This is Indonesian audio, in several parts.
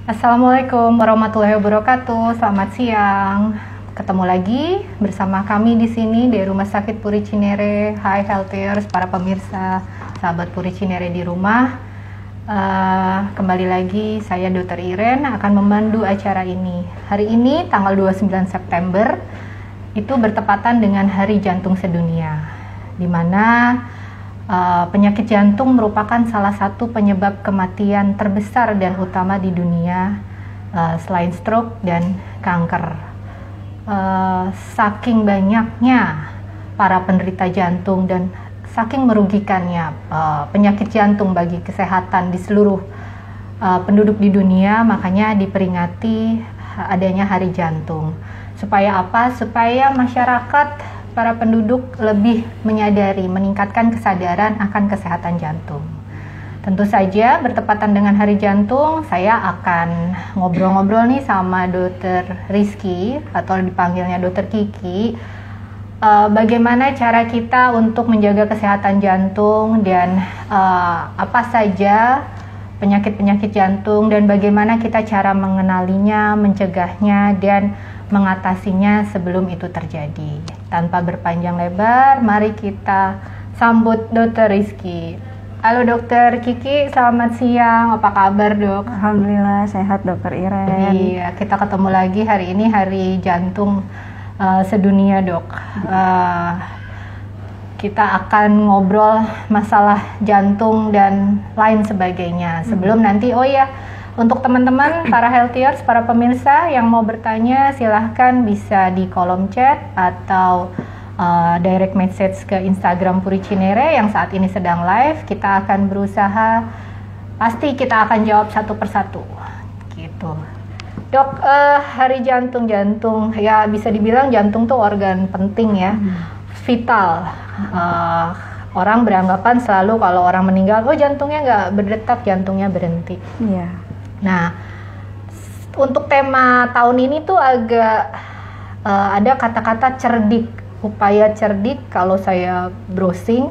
Assalamualaikum warahmatullahi wabarakatuh. Selamat siang. Ketemu lagi bersama kami di sini di Rumah Sakit Puri Cinere. Hai Healthiers, para pemirsa, sahabat Puri Cinere di rumah. Kembali lagi saya Dr. Iren akan memandu acara ini. Hari ini tanggal 29 September itu bertepatan dengan Hari Jantung Sedunia, di mana penyakit jantung merupakan salah satu penyebab kematian terbesar dan utama di dunia selain stroke dan kanker. Saking banyaknya para penderita jantung dan saking merugikannya penyakit jantung bagi kesehatan di seluruh penduduk di dunia, makanya diperingati adanya Hari Jantung. Supaya apa? Supaya masyarakat, para penduduk lebih menyadari, meningkatkan kesadaran akan kesehatan jantung. Tentu saja bertepatan dengan Hari Jantung, saya akan ngobrol-ngobrol nih sama Dr. Rizky atau dipanggilnya Dr. Kiki. Bagaimana cara kita untuk menjaga kesehatan jantung dan apa saja penyakit-penyakit jantung dan bagaimana kita cara mengenalinya, mencegahnya dan mengatasinya sebelum itu terjadi. Tanpa berpanjang lebar, mari kita sambut Dr. Rizky. Halo Dr. Kiki, selamat siang. Apa kabar dok? Alhamdulillah sehat Dr. Iren. Iya, kita ketemu lagi hari ini Hari Jantung Sedunia dok. Kita akan ngobrol masalah jantung dan lain sebagainya. Sebelum nanti, untuk teman-teman, para healthiers, para pemirsa yang mau bertanya, silahkan bisa di kolom chat atau direct message ke Instagram Puri Cinere yang saat ini sedang live. Kita akan berusaha, pasti kita akan jawab satu persatu. Gitu. Dok, Hari Jantung, ya bisa dibilang jantung tuh organ penting ya, vital. Orang beranggapan selalu kalau orang meninggal, jantungnya nggak berdetak, jantungnya berhenti. Iya. Nah, untuk tema tahun ini tuh agak ada kata-kata cerdik, upaya cerdik. Kalau saya browsing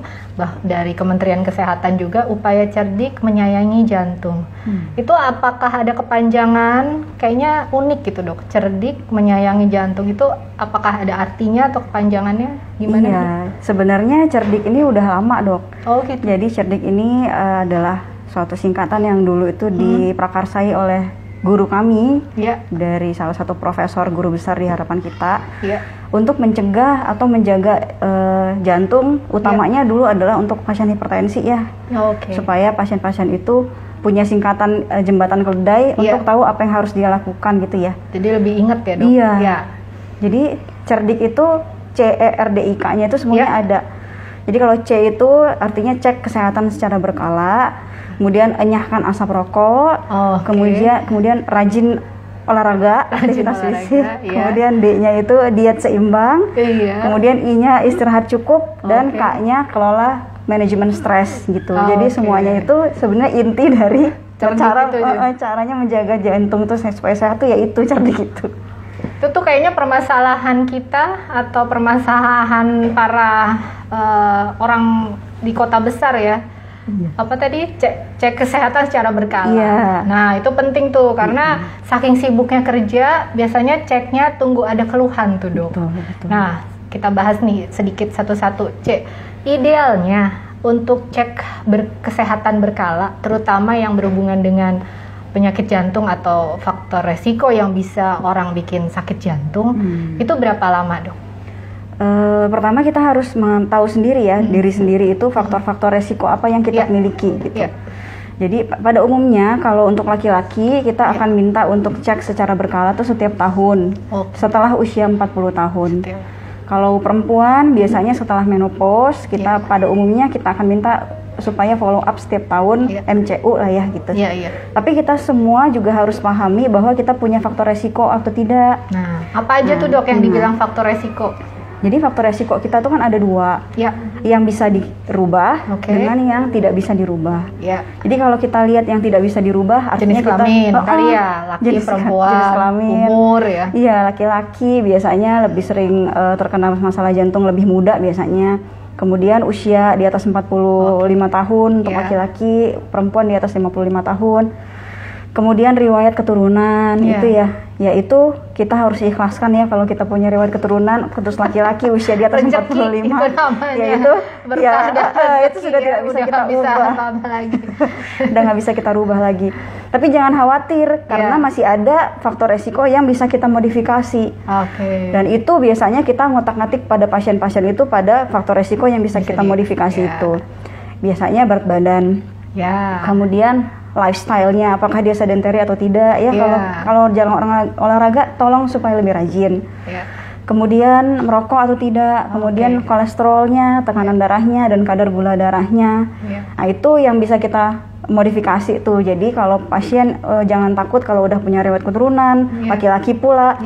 dari Kementerian Kesehatan juga, upaya cerdik menyayangi jantung. Itu apakah ada kepanjangan? Kayaknya unik gitu dok, cerdik menyayangi jantung itu apakah ada artinya atau kepanjangannya? Gimana? Iya, sebenarnya cerdik ini udah lama dok. Oh gitu. Jadi cerdik ini adalah suatu singkatan yang dulu itu diprakarsai oleh guru kami dari salah satu profesor guru besar di Harapan Kita untuk mencegah atau menjaga jantung, utamanya dulu adalah untuk pasien hipertensi ya, supaya pasien-pasien itu punya singkatan jembatan keledai untuk tahu apa yang harus dia lakukan gitu ya. Jadi lebih ingat ya dok? Iya. Jadi cerdik itu CERDIK-nya itu semuanya ada. Jadi kalau C itu artinya cek kesehatan secara berkala, kemudian enyahkan asap rokok, kemudian rajin olahraga, aktivitas fisik, kemudian D-nya itu diet seimbang, kemudian I-nya istirahat cukup, dan K-nya kelola manajemen stres gitu. Jadi semuanya itu sebenarnya inti dari caranya menjaga jantung itu supaya sehat tuh yaitu cerdik itu. Itu tuh kayaknya permasalahan kita atau permasalahan para orang di kota besar ya. Apa tadi cek kesehatan secara berkala. Nah itu penting tuh karena saking sibuknya kerja biasanya ceknya tunggu ada keluhan tuh dok. Betul. Nah kita bahas nih sedikit satu-satu. Idealnya untuk cek kesehatan berkala, terutama yang berhubungan dengan penyakit jantung atau faktor resiko yang bisa orang bikin sakit jantung, itu berapa lama dok? Pertama kita harus tahu sendiri ya, diri sendiri itu faktor-faktor resiko apa yang kita miliki gitu. Jadi pada umumnya kalau untuk laki-laki kita akan minta untuk cek secara berkala tuh setiap tahun setelah usia 40 tahun. Kalau perempuan biasanya setelah menopause kita pada umumnya kita akan minta supaya follow up setiap tahun MCU lah ya gitu. Tapi kita semua juga harus pahami bahwa kita punya faktor resiko atau tidak. Nah, apa aja tuh dok yang dibilang faktor resiko? Jadi faktor resiko kita tuh kan ada dua, yang bisa dirubah dengan yang tidak bisa dirubah. Jadi kalau kita lihat yang tidak bisa dirubah, artinya jenis kelamin kali ya, laki perempuan, jenis kelamin, umur ya. Iya, laki-laki biasanya lebih sering terkena masalah jantung lebih muda biasanya. Kemudian usia di atas 45 tahun untuk laki-laki, perempuan di atas 55 tahun. Kemudian riwayat keturunan itu yaitu kita harus ikhlaskan ya kalau kita punya riwayat keturunan terus laki-laki usia di atas 45 itu itu sudah tidak bisa kita ubah lagi. Udah nggak bisa kita rubah lagi. Tapi jangan khawatir karena masih ada faktor resiko yang bisa kita modifikasi. Dan itu biasanya kita ngotak-ngatik pada pasien-pasien itu pada faktor resiko yang bisa kita modifikasi itu. Biasanya berat badan. Kemudian lifestyle-nya, apakah dia sedentary atau tidak ya. Kalau jarang olahraga tolong supaya lebih rajin. Kemudian merokok atau tidak, kemudian kolesterolnya, tekanan darahnya dan kadar gula darahnya. Nah itu yang bisa kita modifikasi tuh. Jadi kalau pasien jangan takut kalau udah punya riwayat keturunan, laki-laki pula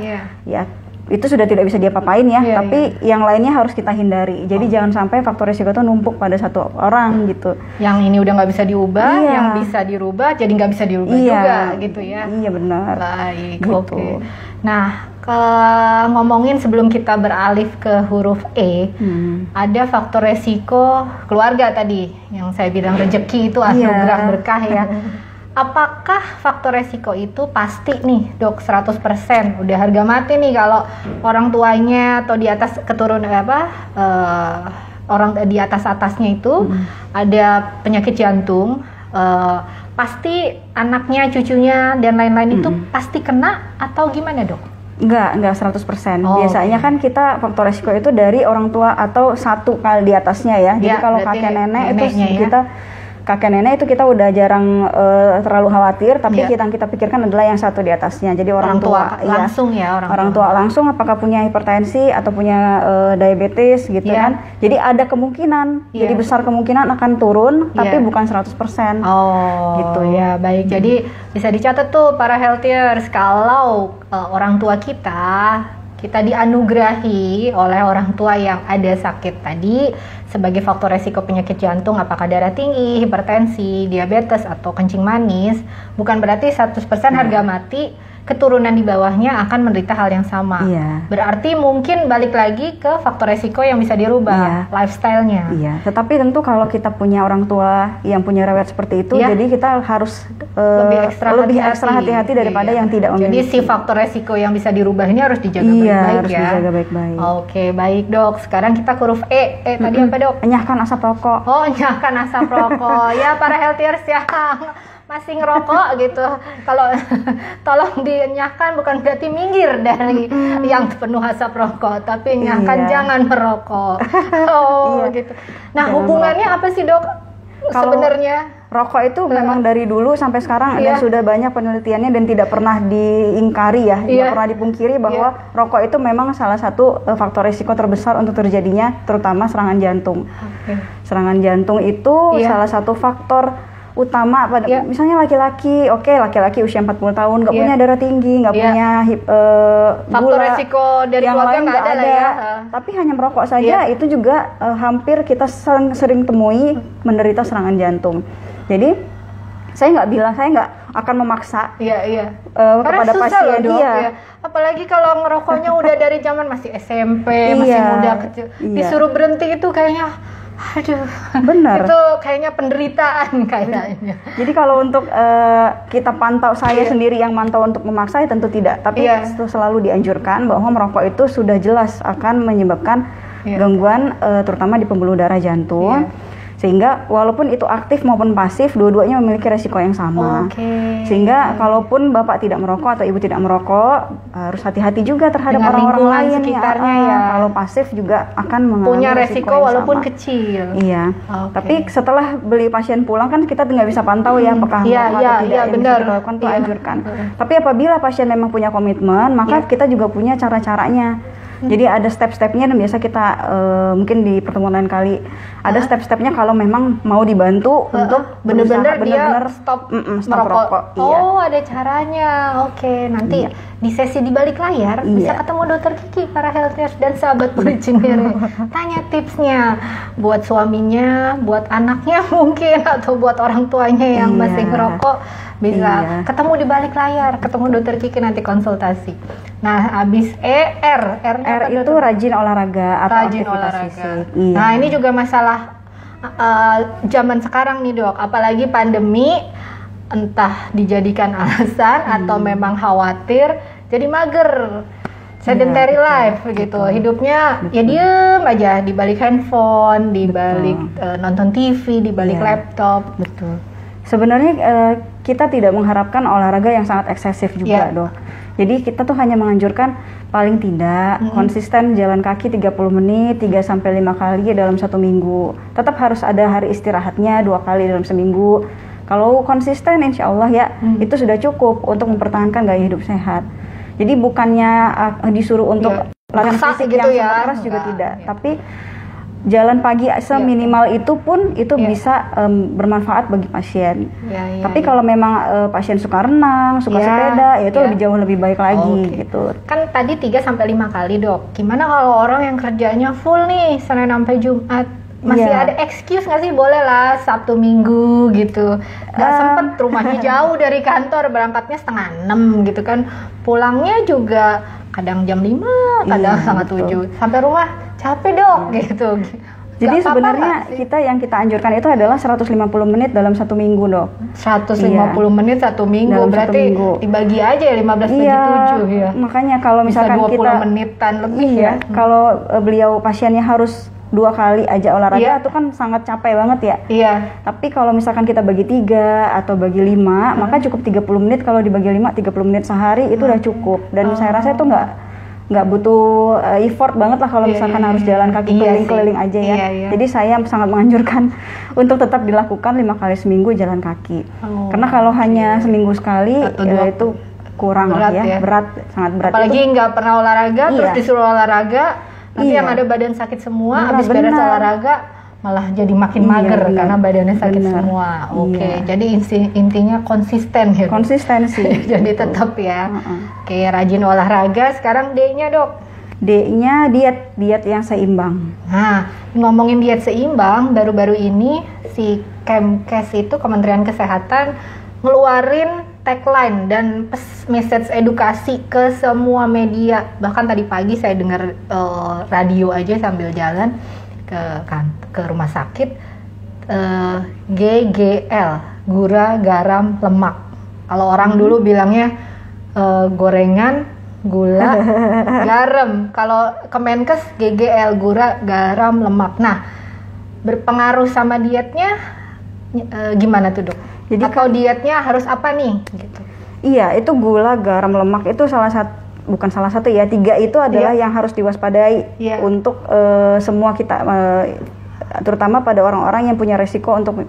ya itu sudah tidak bisa diapa-apain ya, tapi yang lainnya harus kita hindari. Jadi jangan sampai faktor risiko itu numpuk pada satu orang gitu. Yang ini udah nggak bisa diubah, yang bisa dirubah jadi nggak bisa dirubah juga gitu ya. Iya benar. Baik, gitu. Nah, ngomongin sebelum kita beralih ke huruf E, ada faktor resiko keluarga tadi yang saya bilang rezeki itu anugerah berkah ya. Apakah faktor resiko itu pasti nih dok 100% udah harga mati nih kalau orang tuanya atau di atas keturunan orang di atasnya itu ada penyakit jantung, pasti anaknya, cucunya dan lain-lain itu pasti kena atau gimana dok? Enggak 100%. Biasanya kan kita faktor resiko itu dari orang tua atau satu kali di atasnya ya. Jadi kalau kakek nenek itu kakek nenek itu kita udah jarang terlalu khawatir, tapi yang kita pikirkan adalah yang satu di atasnya. Jadi orang tua langsung orang tua langsung apakah punya hipertensi atau punya diabetes gitu kan. Jadi ada kemungkinan, jadi besar kemungkinan akan turun, tapi bukan 100%. Gitu ya, baik. Jadi bisa dicatat tuh para healthiers, kalau orang tua kita dianugerahi oleh orang tua yang ada sakit tadi sebagai faktor resiko penyakit jantung, apakah darah tinggi, hipertensi, diabetes atau kencing manis, bukan berarti 100% harga mati keturunan di bawahnya akan menderita hal yang sama. Berarti mungkin balik lagi ke faktor resiko yang bisa dirubah, lifestyle-nya. Tetapi tentu kalau kita punya orang tua yang punya riwayat seperti itu, jadi kita harus lebih ekstra hati-hati daripada yang tidak memiliki. Jadi si faktor resiko yang bisa dirubah ini harus dijaga baik-baik harus dijaga baik-baik. Oke, baik dok. Sekarang kita ke huruf E. Tadi apa dok? Enyahkan asap rokok. Enyahkan asap rokok. Ya para healthiers yang masih ngerokok gitu, kalau tolong dienyahkan, bukan berarti minggir dari yang penuh asap rokok, tapi enyahkan jangan merokok. Gitu. Nah, hubungannya apa sih dok sebenarnya? Rokok itu memang dari dulu sampai sekarang dan sudah banyak penelitiannya dan tidak pernah diingkari ya, tidak pernah dipungkiri bahwa rokok itu memang salah satu faktor risiko terbesar untuk terjadinya terutama serangan jantung. Serangan jantung itu salah satu faktor utama pada misalnya laki-laki, laki-laki usia 40 tahun nggak punya darah tinggi, nggak punya faktor resiko dari yang keluarga lain nggak ada, tapi hanya merokok saja itu juga hampir kita sering temui menderita serangan jantung. Jadi saya nggak akan memaksa kepada pasien dia. Apalagi kalau ngerokoknya udah dari zaman masih SMP, masih muda kecil, disuruh berhenti itu kayaknya aduh, benar. Itu kayaknya penderitaan kayaknya. Jadi kalau untuk kita pantau, saya sendiri yang mantau untuk memaksa, tentu tidak. Tapi itu selalu dianjurkan bahwa merokok itu sudah jelas akan menyebabkan gangguan terutama di pembuluh darah jantung. Sehingga walaupun itu aktif maupun pasif, dua-duanya memiliki resiko yang sama. Sehingga kalaupun bapak tidak merokok atau ibu tidak merokok, harus hati-hati juga terhadap dengan orang-orang lain sekitarnya Kalau pasif juga akan mengalami punya resiko walaupun sama. Kecil. Tapi setelah beli pasien pulang kan kita nggak bisa pantau ya apakah merokok atau tidak. Yang bisa kita lakukan itu anjurkan. Tapi apabila pasien memang punya komitmen, maka kita juga punya cara-caranya. Jadi ada step-stepnya dan biasa kita mungkin di pertemuan lain kali ada step-stepnya kalau memang mau dibantu untuk benar-benar stop merokok. Ada caranya. Nanti di sesi di balik layar bisa ketemu dokter Kiki, para healthiers dan sahabat Policinere. Tanya tipsnya buat suaminya, buat anaknya mungkin atau buat orang tuanya yang masih ngerokok. Bisa ketemu di balik layar, ketemu dokter Kiki nanti konsultasi. Nah, habis R itu rajin olahraga atau aktivitas fisik. Nah, ini juga masalah zaman sekarang nih dok, apalagi pandemi, entah dijadikan alasan atau memang khawatir jadi mager, sedentary life gitu. Hidupnya ya diem aja di balik handphone, di balik nonton TV, di balik laptop. Betul. Sebenarnya kita tidak mengharapkan olahraga yang sangat eksesif juga, Dok. Jadi kita tuh hanya menganjurkan paling tidak konsisten jalan kaki 30 menit 3-5 kali dalam 1 minggu. Tetap harus ada hari istirahatnya 2 kali dalam seminggu. Kalau konsisten insya Allah ya itu sudah cukup untuk mempertahankan gaya hidup sehat. Jadi bukannya disuruh untuk latihan fisik gitu yang sangat keras juga tidak. Tapi jalan pagi seminimal itu pun itu bisa bermanfaat bagi pasien. Tapi kalau memang pasien suka renang, suka sepeda, ya itu jauh lebih baik lagi gitu. Kan tadi 3-5 kali, Dok. Gimana kalau orang yang kerjanya full nih Senin sampai Jumat? Masih ada excuse nggak sih? Boleh lah Sabtu Minggu gitu. Nggak sempet, rumahnya jauh dari kantor, berangkatnya 5:30 gitu kan. Pulangnya juga kadang jam 5, kadang setengah 7. Sampai rumah capek, Dok, gitu. Jadi sebenarnya yang kita anjurkan itu adalah 150 menit dalam 1 minggu, Dok. 150 menit 1 minggu, dalam berarti 1 minggu. Dibagi aja ya 15 bagi 7 ya. Makanya kalau misalkan bisa 20 kita menitan lebih ya. Kalau beliau pasiennya harus 2 kali aja olahraga itu kan sangat capek banget ya. Tapi kalau misalkan kita bagi 3 atau bagi 5, maka cukup 30 menit. Kalau dibagi 5, 30 menit sehari itu udah cukup. Dan saya rasa itu nggak butuh effort banget lah kalau misalkan harus jalan kaki keliling-keliling aja ya. Jadi saya sangat menganjurkan untuk tetap dilakukan 5 kali seminggu jalan kaki. Karena kalau hanya seminggu sekali itu kurang berat berat, sangat berat. Apalagi nggak pernah olahraga terus disuruh olahraga. Nanti yang ada badan sakit semua, habis beres olahraga malah jadi makin mager karena badannya sakit semua. Jadi intinya konsisten ya. Konsistensi. Jadi tetap ya. Rajin olahraga. Sekarang D-nya, Dok. D-nya diet yang seimbang. Nah, ngomongin diet seimbang, baru-baru ini si Kemkes itu, Kementerian Kesehatan, ngeluarin tagline dan message edukasi ke semua media. Bahkan tadi pagi saya dengar radio aja sambil jalan ke rumah sakit. GGL, gula, garam, lemak. Kalau orang dulu bilangnya gorengan, gula, garam. Kalau Kemenkes GGL, gula, garam, lemak. Nah, berpengaruh sama dietnya gimana tuh, Dok? Jadi atau dietnya harus apa nih? Gitu. Iya, itu gula, garam, lemak itu bukan salah satu ya. 3 itu adalah yang harus diwaspadai untuk semua kita, terutama pada orang-orang yang punya resiko untuk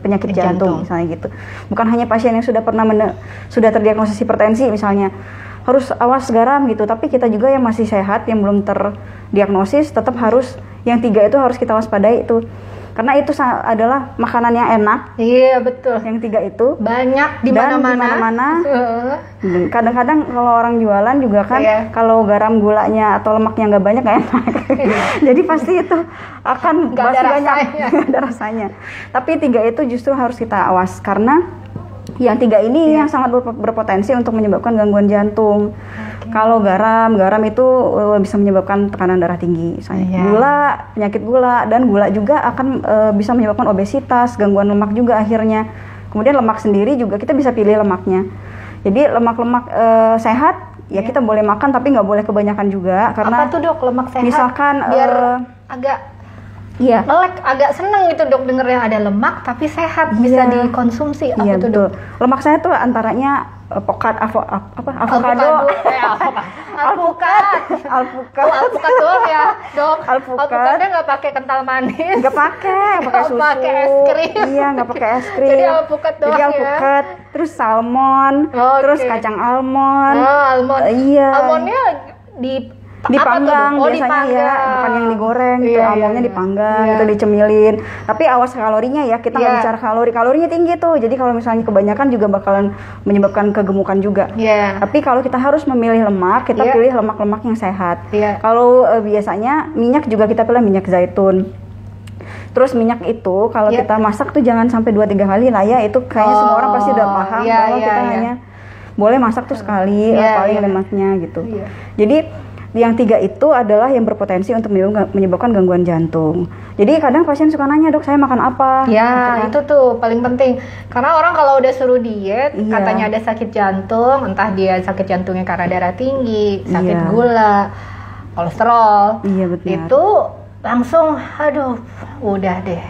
penyakit jantung misalnya gitu. Bukan hanya pasien yang sudah terdiagnosis hipertensi misalnya harus awas garam gitu, tapi kita juga yang masih sehat yang belum terdiagnosis tetap harus yang 3 itu harus kita waspadai itu. Karena itu adalah makanan yang enak. Iya, betul. Yang 3 itu banyak di mana-mana. Kadang-kadang kalau orang jualan juga kan kalau garam, gulanya atau lemaknya nggak banyak nggak enak. Jadi pasti itu akan nggak ada rasanya. Tapi 3 itu justru harus kita awas karena yang 3 ini yang sangat berpotensi untuk menyebabkan gangguan jantung. Kalau garam itu bisa menyebabkan tekanan darah tinggi, misalnya. Gula, penyakit gula, dan gula juga akan bisa menyebabkan obesitas, gangguan lemak juga akhirnya. Kemudian lemak sendiri juga kita bisa pilih lemaknya. Jadi lemak-lemak sehat ya kita boleh makan tapi nggak boleh kebanyakan juga karena. Apa tuh, Dok, lemak sehat? Misalkan biar agak melek, agak seneng gitu, Dok, dengernya ada lemak tapi sehat bisa dikonsumsi. Apa tuh, Dok? Lemak sehat tuh antaranya avokado, alpukat doang ya, Dok. Alpukatnya nggak pakai kental manis, nggak pakai susu, pakai es krim. Iya, nggak pakai es krim. Jadi alpukat doang. Jadi alpukat, terus salmon, terus kacang almond. Iya. Almondnya dipanggang biasanya ya, bukan yang digoreng gitu, almondnya dipanggang gitu, dicemilin. Tapi awas kalorinya ya, kita nggak bicara kalorinya tinggi tuh. Jadi kalau misalnya kebanyakan juga bakalan menyebabkan kegemukan juga. Tapi kalau kita harus memilih lemak, kita pilih lemak-lemak yang sehat. Kalau biasanya minyak juga kita pilih minyak zaitun. Terus minyak itu kalau kita masak tuh jangan sampai 2-3 kali lah ya. Itu kayaknya semua orang pasti udah paham bahwa kita hanya boleh masak tuh sekali paling lemaknya gitu. Jadi Yang 3 itu adalah yang berpotensi untuk menyebabkan gangguan jantung. Jadi kadang pasien suka nanya, dok saya makan apa? Ya, itu tuh paling penting. Karena orang kalau udah suruh diet, katanya ada sakit jantung, entah dia sakit jantungnya karena darah tinggi, sakit gula, kolesterol. Iya, betul. Itu langsung, aduh, udah deh.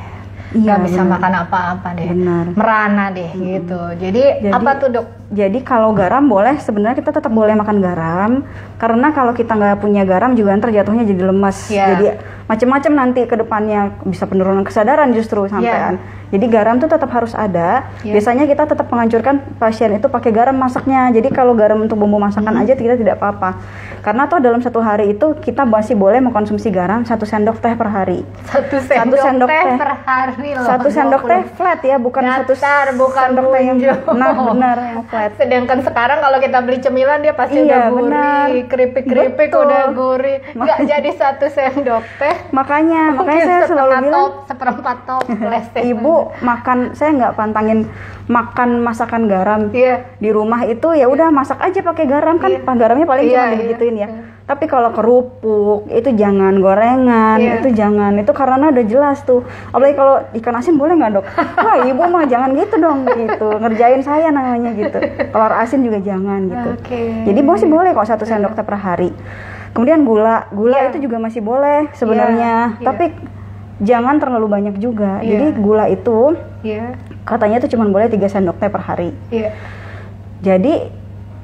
Nggak bisa makan apa-apa deh. Benar. Merana deh gitu. Jadi apa tuh, dok? Jadi kalau garam boleh, sebenarnya kita tetap boleh makan garam, karena kalau kita nggak punya garam juga ntar jatuhnya jadi lemas. Jadi macam-macam nanti ke depannya, bisa penurunan kesadaran justru sampean. Jadi garam tuh tetap harus ada. Biasanya kita tetap menganjurkan pasien itu pakai garam masaknya. Jadi kalau garam untuk bumbu masakan aja kita tidak apa-apa. Karena toh dalam 1 hari itu kita masih boleh mengkonsumsi garam 1 sendok teh per hari. 1 sendok teh per hari loh. 1 sendok teh flat ya, bukan datar, bukan sendok teh yang benar yang flat. Sedangkan sekarang kalau kita beli cemilan dia pasti udah gurih, keripik-keripik udah gurih. Nggak jadi 1 sendok teh. Makanya saya selalu bilang seperempat toples. Ibu makan, saya nggak pantangin makan masakan garam di rumah itu, ya udah masak aja pakai garam kan, garamnya paling cuma digituin ya. Tapi kalau kerupuk itu jangan, gorengan itu jangan, itu karena udah jelas tuh. Apalagi kalau ikan asin boleh nggak, dok? Wah, ibu mah jangan gitu dong, gitu ngerjain saya namanya gitu. Telur asin juga jangan gitu. Jadi masih boleh kok 1 sendok teh per hari. Kemudian gula itu juga masih boleh sebenarnya, tapi jangan terlalu banyak juga. Jadi gula itu katanya tuh cuma boleh 3 sendok teh per hari. Jadi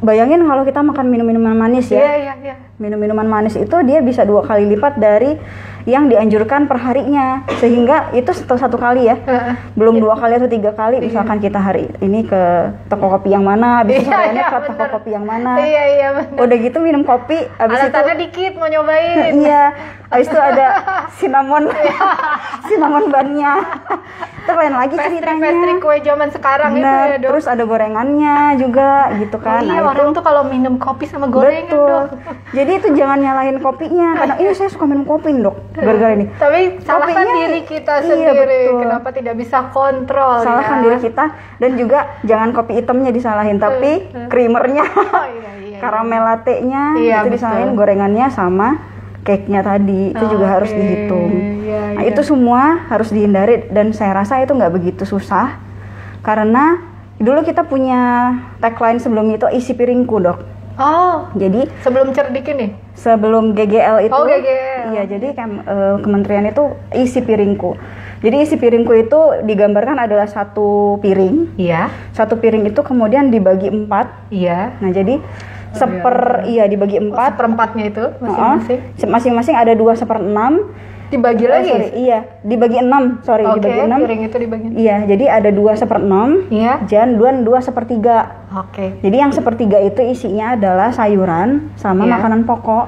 bayangin kalau kita makan minuman manis ya. Minum-minuman manis itu dia bisa 2 kali lipat dari yang dianjurkan per harinya, sehingga itu setelah 1 kali ya, belum 2 kali atau 3 kali. Misalkan kita hari ini ke toko kopi yang mana, habis itu sorenya ke toko kopi yang mana, udah gitu minum kopi, habis itu dikit mau nyobain. Habis itu ada cinnamon bannya. Itu lain lagi ceritanya. Pastry kue zaman sekarang itu ya, dok. Terus ada gorengannya juga gitu kan. Orang tuh kalau minum kopi sama gorengan, dok. Jadi itu jangan nyalahin kopinya. Karena ini saya suka minum kopi, dok. Gara-gara ini. Tapi salahkan diri kita sendiri. Kenapa tidak bisa kontrol? Salahkan diri kita, dan juga jangan kopi hitamnya disalahin, tapi creamernya, karamel latte-nya itu disalahin, gorengannya sama cake-nya tadi itu juga harus dihitung. Nah, itu semua harus dihindari, dan saya rasa itu nggak begitu susah, karena dulu kita punya tagline sebelum itu, isi piringku, dok. Jadi sebelum cerdik ini? Sebelum GGL itu. GGL. Iya, jadi kementerian itu isi piringku. Jadi isi piringku itu digambarkan adalah 1 piring. 1 piring itu kemudian dibagi 4. Nah, jadi dibagi 4. Seperempatnya itu masing-masing. Masing-masing ada 2/6. Dibagi lagi? Dibagi 6. Dibagi 6. Piring itu dibagi. Jadi ada 2/6. Dan 2/3. Jadi yang 1/3 itu isinya adalah sayuran sama makanan pokok.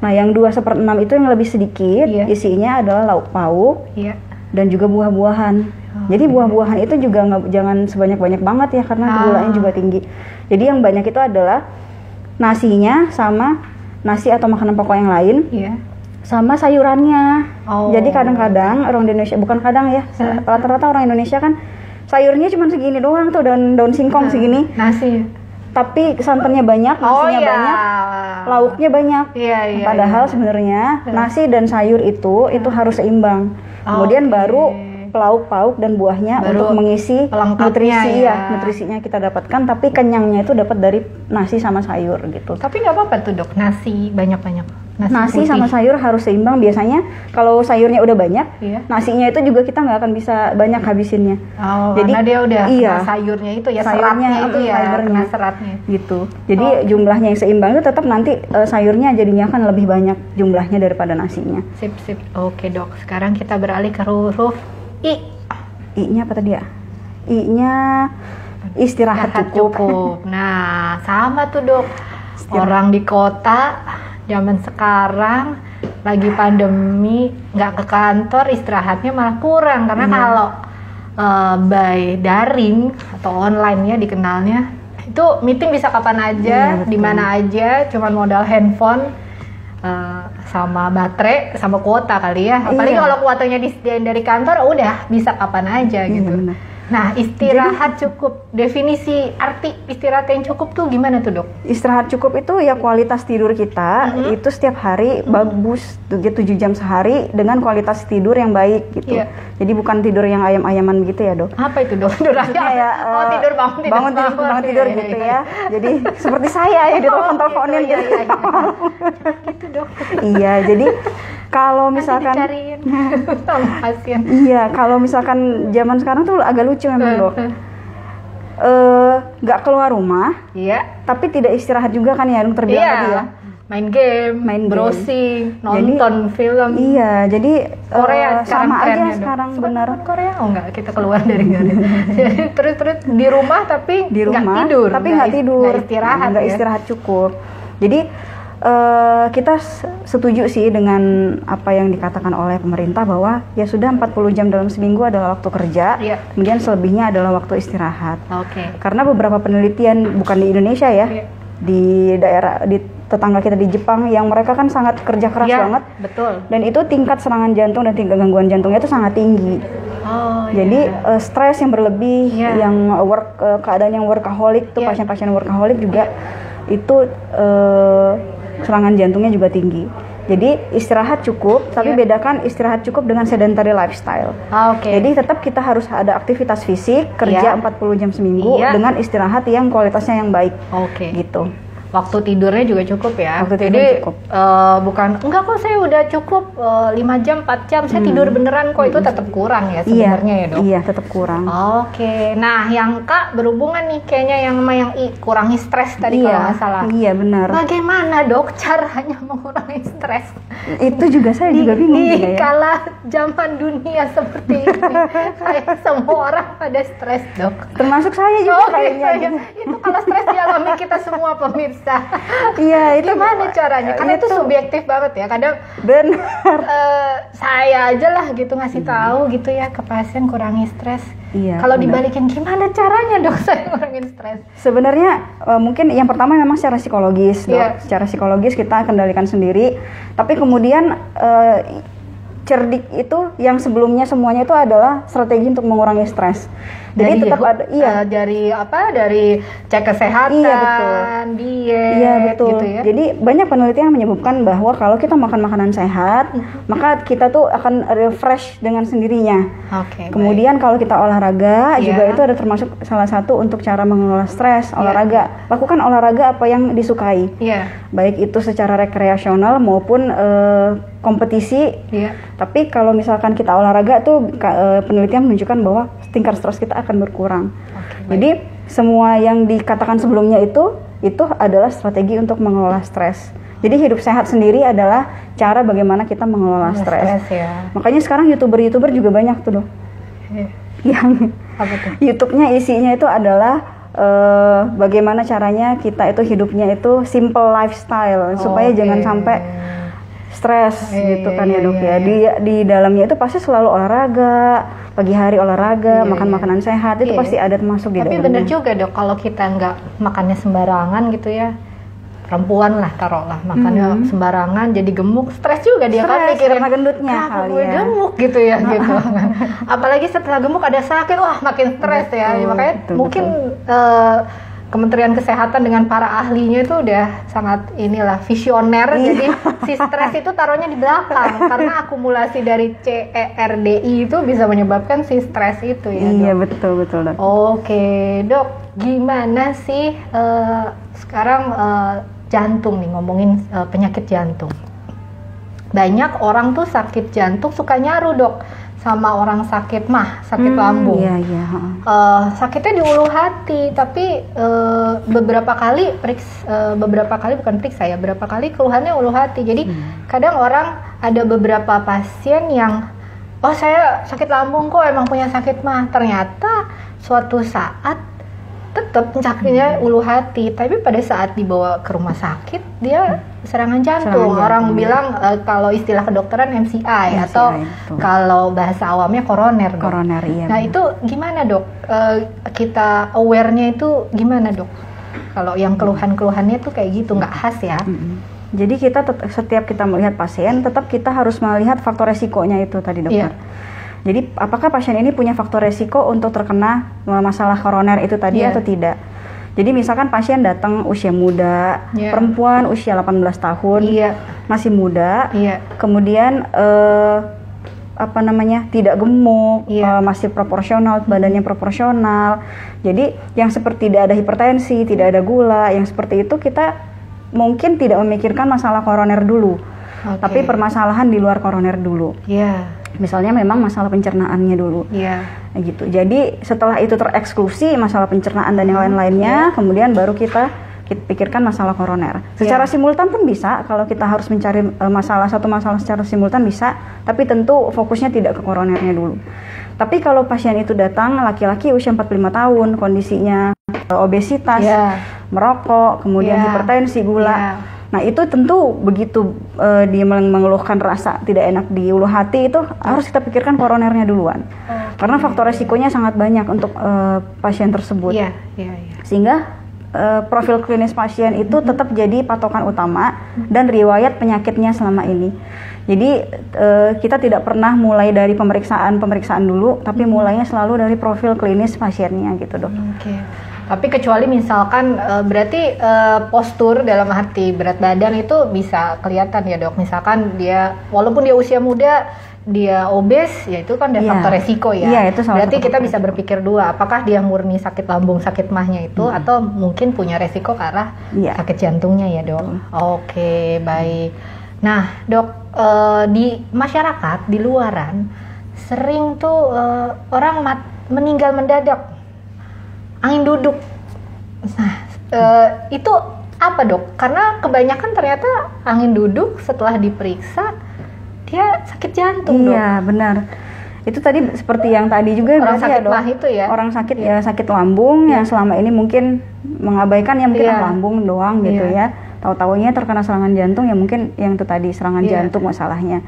Nah, yang 2/6 itu yang lebih sedikit, isinya adalah lauk pauk dan juga buah-buahan. Jadi buah-buahan itu juga jangan sebanyak-banyak banget ya, karena gulanya juga tinggi. Jadi yang banyak itu adalah nasinya sama nasi atau makanan pokok yang lain. Sama sayurannya. Jadi kadang-kadang orang Indonesia, bukan kadang ya, rata-rata orang Indonesia kan sayurnya cuma segini doang tuh, daun singkong segini. Nasi. Tapi santannya banyak, nasinya banyak, lauknya banyak. Padahal sebenarnya nasi dan sayur itu harus seimbang. Kemudian baru lauk pauk dan buahnya untuk mengisi nutrisinya kita dapatkan, tapi kenyangnya itu dapat dari nasi sama sayur gitu. Tapi nggak apa-apa tuh, dok, nasi banyak-banyak. Nasi sama sayur harus seimbang. Biasanya kalau sayurnya udah banyak, nasinya itu juga kita nggak akan bisa banyak habisinnya. Jadi karena dia udah sayurnya itu ya, seratnya itu ya, karena seratnya gitu. Jadi jumlahnya yang seimbang itu tetap nanti sayurnya jadinya akan lebih banyak jumlahnya daripada nasinya. Sip. Oke, dok, sekarang kita beralih ke huruf I. I-nya apa tadi ya? I-nya istirahat cukup. Nah, sama tuh, dok. Orang di kota zaman sekarang lagi pandemi, nggak ke kantor, istirahatnya malah kurang. Karena kalau by daring atau online ya dikenalnya, itu meeting bisa kapan aja, di mana aja, cuman modal handphone sama baterai sama kuota kali ya. Apalagi kalau kuotanya disediain dari kantor, udah bisa kapan aja gitu. Nah, istirahat cukup, definisi arti istirahat yang cukup tuh gimana tuh, Dok? Istirahat cukup itu ya kualitas tidur kita itu setiap hari bagus 7 jam sehari dengan kualitas tidur yang baik gitu. Jadi bukan tidur yang ayam-ayaman gitu ya, Dok. Apa itu, Dok? Tidur ayam? Ya, tidur bangun tidur gitu ya. Jadi seperti saya ya ditelepon-teleponin gitu. Gitu, Dok. Iya, jadi kalau misalkan dicariin sama pasien. Iya, kalau misalkan zaman sekarang tuh agak lucu memang, Dok. Nggak keluar rumah, tapi tidak istirahat juga kan ya, Dok, terbilang tadi ya. Main game, browsing, nonton film. Iya, jadi Korea sama aja Dok. sekarang benar. Korea enggak, kita keluar dari terus di rumah tapi nggak tidur. Tapi nggak tidur, nggak istirahat cukup. Jadi kita setuju sih dengan apa yang dikatakan oleh pemerintah bahwa ya sudah 40 jam dalam seminggu adalah waktu kerja, kemudian selebihnya adalah waktu istirahat. Karena beberapa penelitian bukan di Indonesia ya, di daerah di tetangga kita di Jepang yang mereka kan sangat kerja keras banget. Betul. Dan itu tingkat serangan jantung dan tingkat gangguan jantungnya itu sangat tinggi. Jadi stres yang berlebih, yang keadaan yang workaholic tuh pasien-pasien workaholic juga itu serangan jantungnya juga tinggi. Jadi istirahat cukup, tapi bedakan istirahat cukup dengan sedentary lifestyle. Jadi tetap kita harus ada aktivitas fisik, kerja 40 jam seminggu dengan istirahat yang kualitasnya yang baik. Gitu. Waktu tidurnya juga cukup ya. Jadi cukup. Bukan enggak kok saya udah cukup 5 jam 4 jam saya tidur beneran kok, itu tetap kurang ya sebenarnya ya, Dok. Iya, tetap kurang. Nah yang Kak berhubungan nih kayaknya yang sama yang kurangi stres tadi kalau nggak salah. Iya, benar. Bagaimana, Dok, caranya mengurangi stres? Itu juga saya juga bingung ya. Kala zaman dunia seperti ini, kayak semua orang pada stres, Dok. Termasuk saya juga kayaknya. Itu kalau stres dialami kita semua, pemirsa. Iya, itu gimana caranya? Karena itu subjektif banget ya. Kadang benar. Saya aja lah gitu ngasih tahu gitu ya ke pasien kurangi stres. Kalau dibalikin gimana caranya, Dok, saya ngurangin stres? Sebenarnya mungkin yang pertama memang secara psikologis, Dok. Secara psikologis kita kendalikan sendiri. Tapi kemudian cerdik itu yang sebelumnya semuanya itu adalah strategi untuk mengurangi stres. Jadi tetap ada dari cek kesehatan, diet, betul. gitu ya. Jadi banyak penelitian yang menyebutkan bahwa kalau kita makan makanan sehat, maka kita tuh akan refresh dengan sendirinya. Kemudian kalau kita olahraga juga itu ada termasuk salah satu untuk cara mengelola stres, olahraga. Lakukan olahraga apa yang disukai. Baik itu secara rekreasional maupun kompetisi. Tapi kalau misalkan kita olahraga tuh penelitian menunjukkan bahwa tingkat stres kita akan berkurang. Jadi semua yang dikatakan sebelumnya itu adalah strategi untuk mengelola stres. Jadi hidup sehat sendiri adalah cara bagaimana kita mengelola stres. Makanya sekarang youtuber juga banyak tuh, Dok. Yang YouTube-nya isinya itu adalah bagaimana caranya kita itu hidupnya itu simple lifestyle supaya jangan sampai stres gitu kan ya, Dok ya. Di dalamnya itu pasti selalu olahraga, pagi hari olahraga, makan makanan sehat, itu pasti ada termasuk di dalamnya. Tapi bener juga, Dok, kalau kita nggak makannya sembarangan gitu ya, perempuan lah taruhlah makannya sembarangan jadi gemuk, stres juga dia kan mikirin karena gendutnya kali ya. Gemuk gitu ya gitu. Apalagi setelah gemuk ada sakit, wah makin stres ya. Makanya mungkin Kementerian Kesehatan dengan para ahlinya itu udah sangat visioner. Jadi si stres itu taruhnya di belakang karena akumulasi dari CERDI itu bisa menyebabkan si stres itu ya, Dok. Iya, betul Dok. Dok, gimana sih sekarang jantung nih, ngomongin penyakit jantung. Banyak orang tuh sakit jantung suka nyaru, Dok, sama orang sakit lambung. Sakitnya di ulu hati, tapi beberapa kali keluhannya ulu hati. Jadi kadang orang ada beberapa pasien yang saya sakit lambung kok, emang punya sakit mah. Ternyata suatu saat tetap sakitnya ulu hati, tapi pada saat dibawa ke rumah sakit dia serangan jantung. Orang bilang kalau istilah kedokteran MCI atau kalau bahasa awamnya koroner. Nah itu gimana, Dok? Kita aware-nya itu gimana, Dok? Kalau yang keluhan-keluhannya tuh kayak gitu, nggak khas ya? Jadi kita setiap kita melihat pasien tetap kita harus melihat faktor resikonya itu tadi, Dokter. Jadi apakah pasien ini punya faktor resiko untuk terkena masalah koroner itu tadi atau tidak? Jadi misalkan pasien datang usia muda, perempuan usia 18 tahun, masih muda, kemudian tidak gemuk, masih proporsional, badannya proporsional. Jadi yang seperti tidak ada hipertensi, tidak ada gula, yang seperti itu kita mungkin tidak memikirkan masalah koroner dulu, tapi permasalahan di luar koroner dulu. Misalnya memang masalah pencernaannya dulu, gitu. Jadi setelah itu tereksklusi masalah pencernaan dan yang lain-lainnya, kemudian baru kita pikirkan masalah koroner. Secara simultan pun bisa, kalau kita harus mencari satu masalah secara simultan bisa, tapi tentu fokusnya tidak ke koronernya dulu. Tapi kalau pasien itu datang laki-laki usia 45 tahun, kondisinya obesitas, merokok, kemudian hipertensi, gula. Nah itu tentu begitu dia mengeluhkan rasa tidak enak di ulu hati, itu harus kita pikirkan koronernya duluan. Karena faktor resikonya sangat banyak untuk pasien tersebut. Sehingga profil klinis pasien itu tetap jadi patokan utama dan riwayat penyakitnya selama ini. Jadi kita tidak pernah mulai dari pemeriksaan dulu, tapi mulainya selalu dari profil klinis pasiennya gitu, Dok. Tapi kecuali misalkan berarti postur dalam arti berat badan itu bisa kelihatan ya, Dok. Misalkan dia walaupun dia usia muda, dia obes, ya itu kan ada faktor resiko ya. Itu berarti kita bisa berpikir dua, apakah dia murni sakit lambung, sakit mahnya itu, atau mungkin punya resiko ke arah sakit jantungnya ya, Dok. Oke, baik. Nah, Dok, di masyarakat di luaran sering tuh orang meninggal mendadak, angin duduk. Nah, itu apa, Dok? Karena kebanyakan ternyata angin duduk setelah diperiksa dia sakit jantung, Dok. Iya, benar. Itu tadi seperti yang tadi juga orang sakit Dok. mah itu ya. Orang sakit sakit lambung yang selama ini mungkin mengabaikan yang mungkin lambung doang gitu ya. Tahu-taunya terkena serangan jantung, ya mungkin yang itu tadi serangan jantung masalahnya.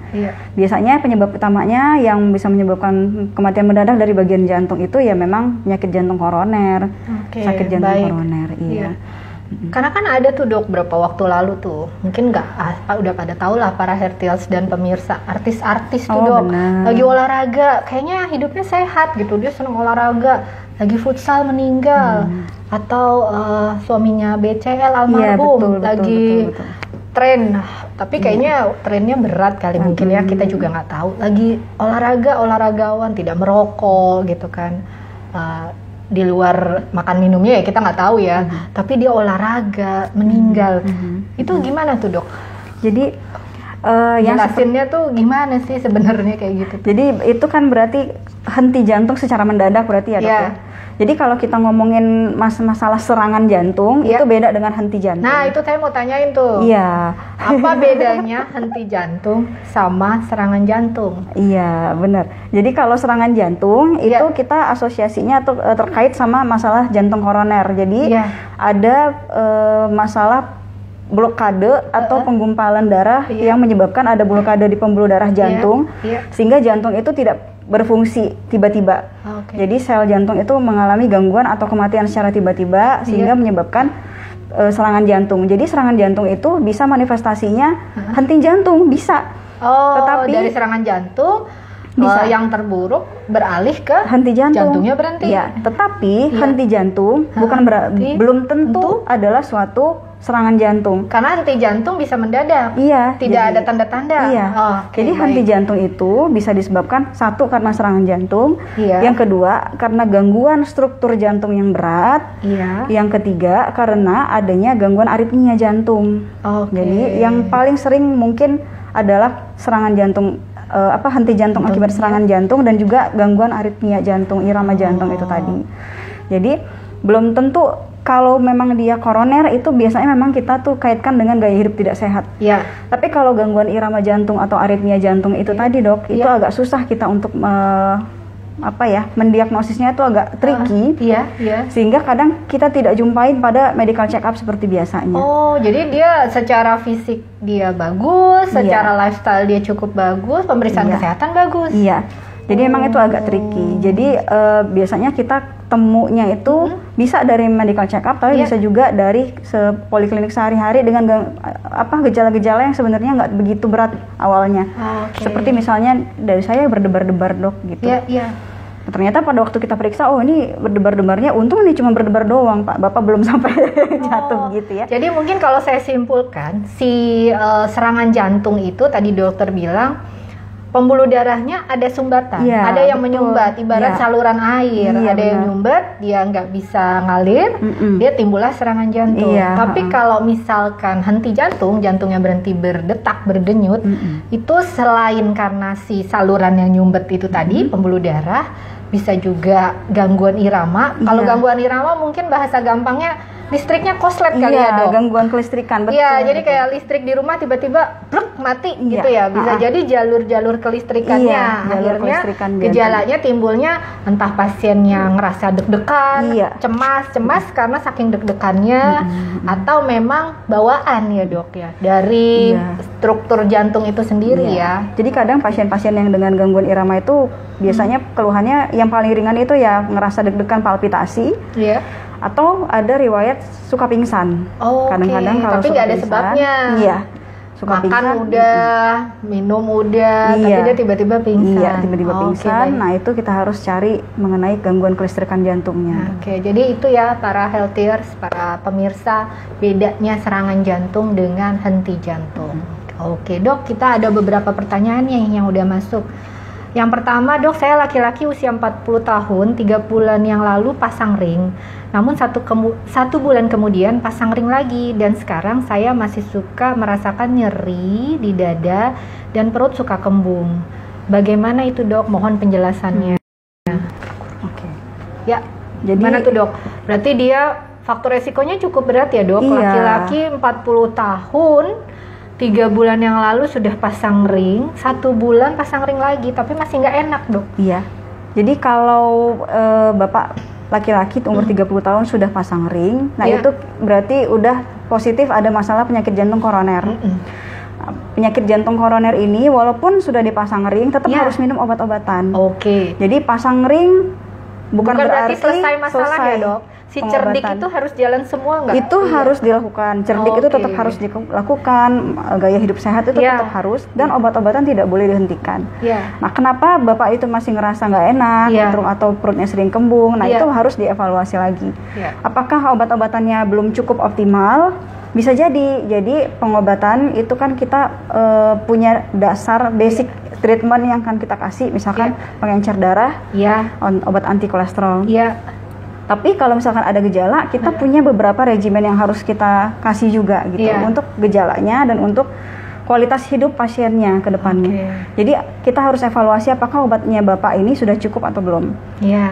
Biasanya penyebab utamanya yang bisa menyebabkan kematian mendadak dari bagian jantung itu ya memang penyakit jantung koroner, sakit jantung koroner. Karena kan ada tuh, Dok, berapa waktu lalu tuh, mungkin udah pada tahu lah para Hertials dan pemirsa, artis-artis tuh, Dok, lagi olahraga, kayaknya hidupnya sehat gitu, dia senang olahraga, lagi futsal meninggal, atau suaminya BCL almarhum betul. Tren, tapi kayaknya trennya berat kali mungkin ya, kita juga nggak tahu, lagi olahragawan tidak merokok gitu kan, di luar makan minumnya ya kita nggak tahu ya, tapi dia olahraga meninggal, itu gimana tuh, Dok? Jadi jelasinnya tuh gimana sih sebenarnya kayak gitu? Jadi itu kan berarti henti jantung secara mendadak berarti ya, Dok ya? Jadi kalau kita ngomongin masalah serangan jantung, itu beda dengan henti jantung. Nah, itu saya mau tanyain tuh. Apa bedanya henti jantung sama serangan jantung? Iya, benar. Jadi kalau serangan jantung itu kita asosiasinya tuh terkait sama masalah jantung koroner. Jadi ada masalah blokade atau penggumpalan darah yang menyebabkan ada blokade di pembuluh darah jantung, sehingga jantung itu tidak berfungsi tiba-tiba. Jadi sel jantung itu mengalami gangguan atau kematian secara tiba-tiba sehingga menyebabkan serangan jantung. Jadi serangan jantung itu bisa manifestasinya henti jantung, bisa. Tetapi dari serangan jantung bisa yang terburuk beralih ke henti jantung. Jantungnya berhenti. Tetapi henti jantung belum tentu adalah suatu serangan jantung. Karena henti jantung bisa mendadak. Tidak ada tanda-tanda. Jadi henti jantung itu bisa disebabkan satu karena serangan jantung, yang kedua karena gangguan struktur jantung yang berat, yang ketiga karena adanya gangguan aritmia jantung. Jadi yang paling sering mungkin adalah serangan jantung, henti jantung akibat serangan jantung dan juga gangguan aritmia jantung, irama jantung itu tadi. Jadi belum tentu. Kalau memang dia koroner itu biasanya memang kita tuh kaitkan dengan gaya hidup tidak sehat. Tapi kalau gangguan irama jantung atau aritmia jantung itu tadi, Dok, itu agak susah kita untuk mendiagnosisnya itu agak tricky. Sehingga kadang kita tidak jumpain pada medical check up seperti biasanya. Jadi dia secara fisik dia bagus, secara lifestyle dia cukup bagus, pemeriksaan kesehatan bagus. Jadi emang itu agak tricky. Jadi biasanya kita temunya itu Bisa dari medical check up, tapi bisa juga dari poliklinik sehari-hari dengan gejala-gejala yang sebenarnya nggak begitu berat awalnya. Seperti misalnya dari saya berdebar-debar dok gitu. Ternyata pada waktu kita periksa, oh ini berdebar-debarnya, untung ini cuma berdebar doang Pak, Bapak belum sampai jatuh gitu ya. Jadi mungkin kalau saya simpulkan, si serangan jantung itu tadi dokter bilang, pembuluh darahnya ada sumbatan, ada yang menyumbat, ibarat saluran air, ada yang menyumbat, dia nggak bisa ngalir, dia timbullah serangan jantung. Tapi kalau misalkan henti jantung, jantungnya berhenti berdetak, berdenyut, itu selain karena si saluran yang nyumbat itu tadi, pembuluh darah, bisa juga gangguan irama. Kalau gangguan irama mungkin bahasa gampangnya listriknya koslet kali ya dok. Gangguan kelistrikan, betul. Iya, jadi kayak listrik di rumah tiba-tiba bruk mati gitu ya. Bisa jadi jalur-jalur kelistrikannya. Akhirnya gejalanya timbulnya entah pasiennya ngerasa deg-degan, cemas karena saking deg-degannya, atau memang bawaan ya dok ya dari struktur jantung itu sendiri ya. Jadi kadang pasien-pasien yang dengan gangguan irama itu biasanya keluhannya yang paling ringan itu ya ngerasa deg-degan, palpitasi. Atau ada riwayat suka pingsan. Kadang-kadang kalau tapi nggak ada sebabnya. Suka makan pingsan, udah, minum udah, tapi dia tiba-tiba pingsan. Tiba-tiba pingsan. Nah itu kita harus cari mengenai gangguan kelistrikan jantungnya. Jadi itu ya para healthiers, para pemirsa, bedanya serangan jantung dengan henti jantung. Dok, kita ada beberapa pertanyaan yang udah masuk. Yang pertama, dok, saya laki-laki usia 40 tahun, 3 bulan yang lalu pasang ring. Namun satu bulan kemudian pasang ring lagi, dan sekarang saya masih suka merasakan nyeri di dada dan perut suka kembung. Bagaimana itu dok? Mohon penjelasannya. Jadi mana tuh dok? Berarti dia faktor resikonya cukup berat ya dok? Laki-laki 40 tahun, 3 bulan yang lalu sudah pasang ring, 1 bulan pasang ring lagi, tapi masih nggak enak dok. Jadi kalau bapak laki-laki umur 30 tahun sudah pasang ring, nah itu berarti udah positif ada masalah penyakit jantung koroner. Penyakit jantung koroner ini walaupun sudah dipasang ring, tetap harus minum obat-obatan. Jadi pasang ring bukan berarti selesai masalah ya dok. Si cerdik itu harus jalan semua nggak? Itu harus dilakukan. Cerdik itu tetap harus dilakukan. Gaya hidup sehat itu tetap harus. Dan obat-obatan tidak boleh dihentikan. Nah, kenapa bapak itu masih ngerasa nggak enak, atau perutnya sering kembung? Nah, itu harus dievaluasi lagi. Apakah obat-obatannya belum cukup optimal? Bisa jadi. Jadi pengobatan itu kan kita punya dasar basic treatment yang akan kita kasih. Misalkan pengencer darah, obat anti kolesterol. Tapi kalau misalkan ada gejala, kita punya beberapa regimen yang harus kita kasih juga gitu untuk gejalanya dan untuk kualitas hidup pasiennya ke depannya. Jadi kita harus evaluasi apakah obatnya bapak ini sudah cukup atau belum.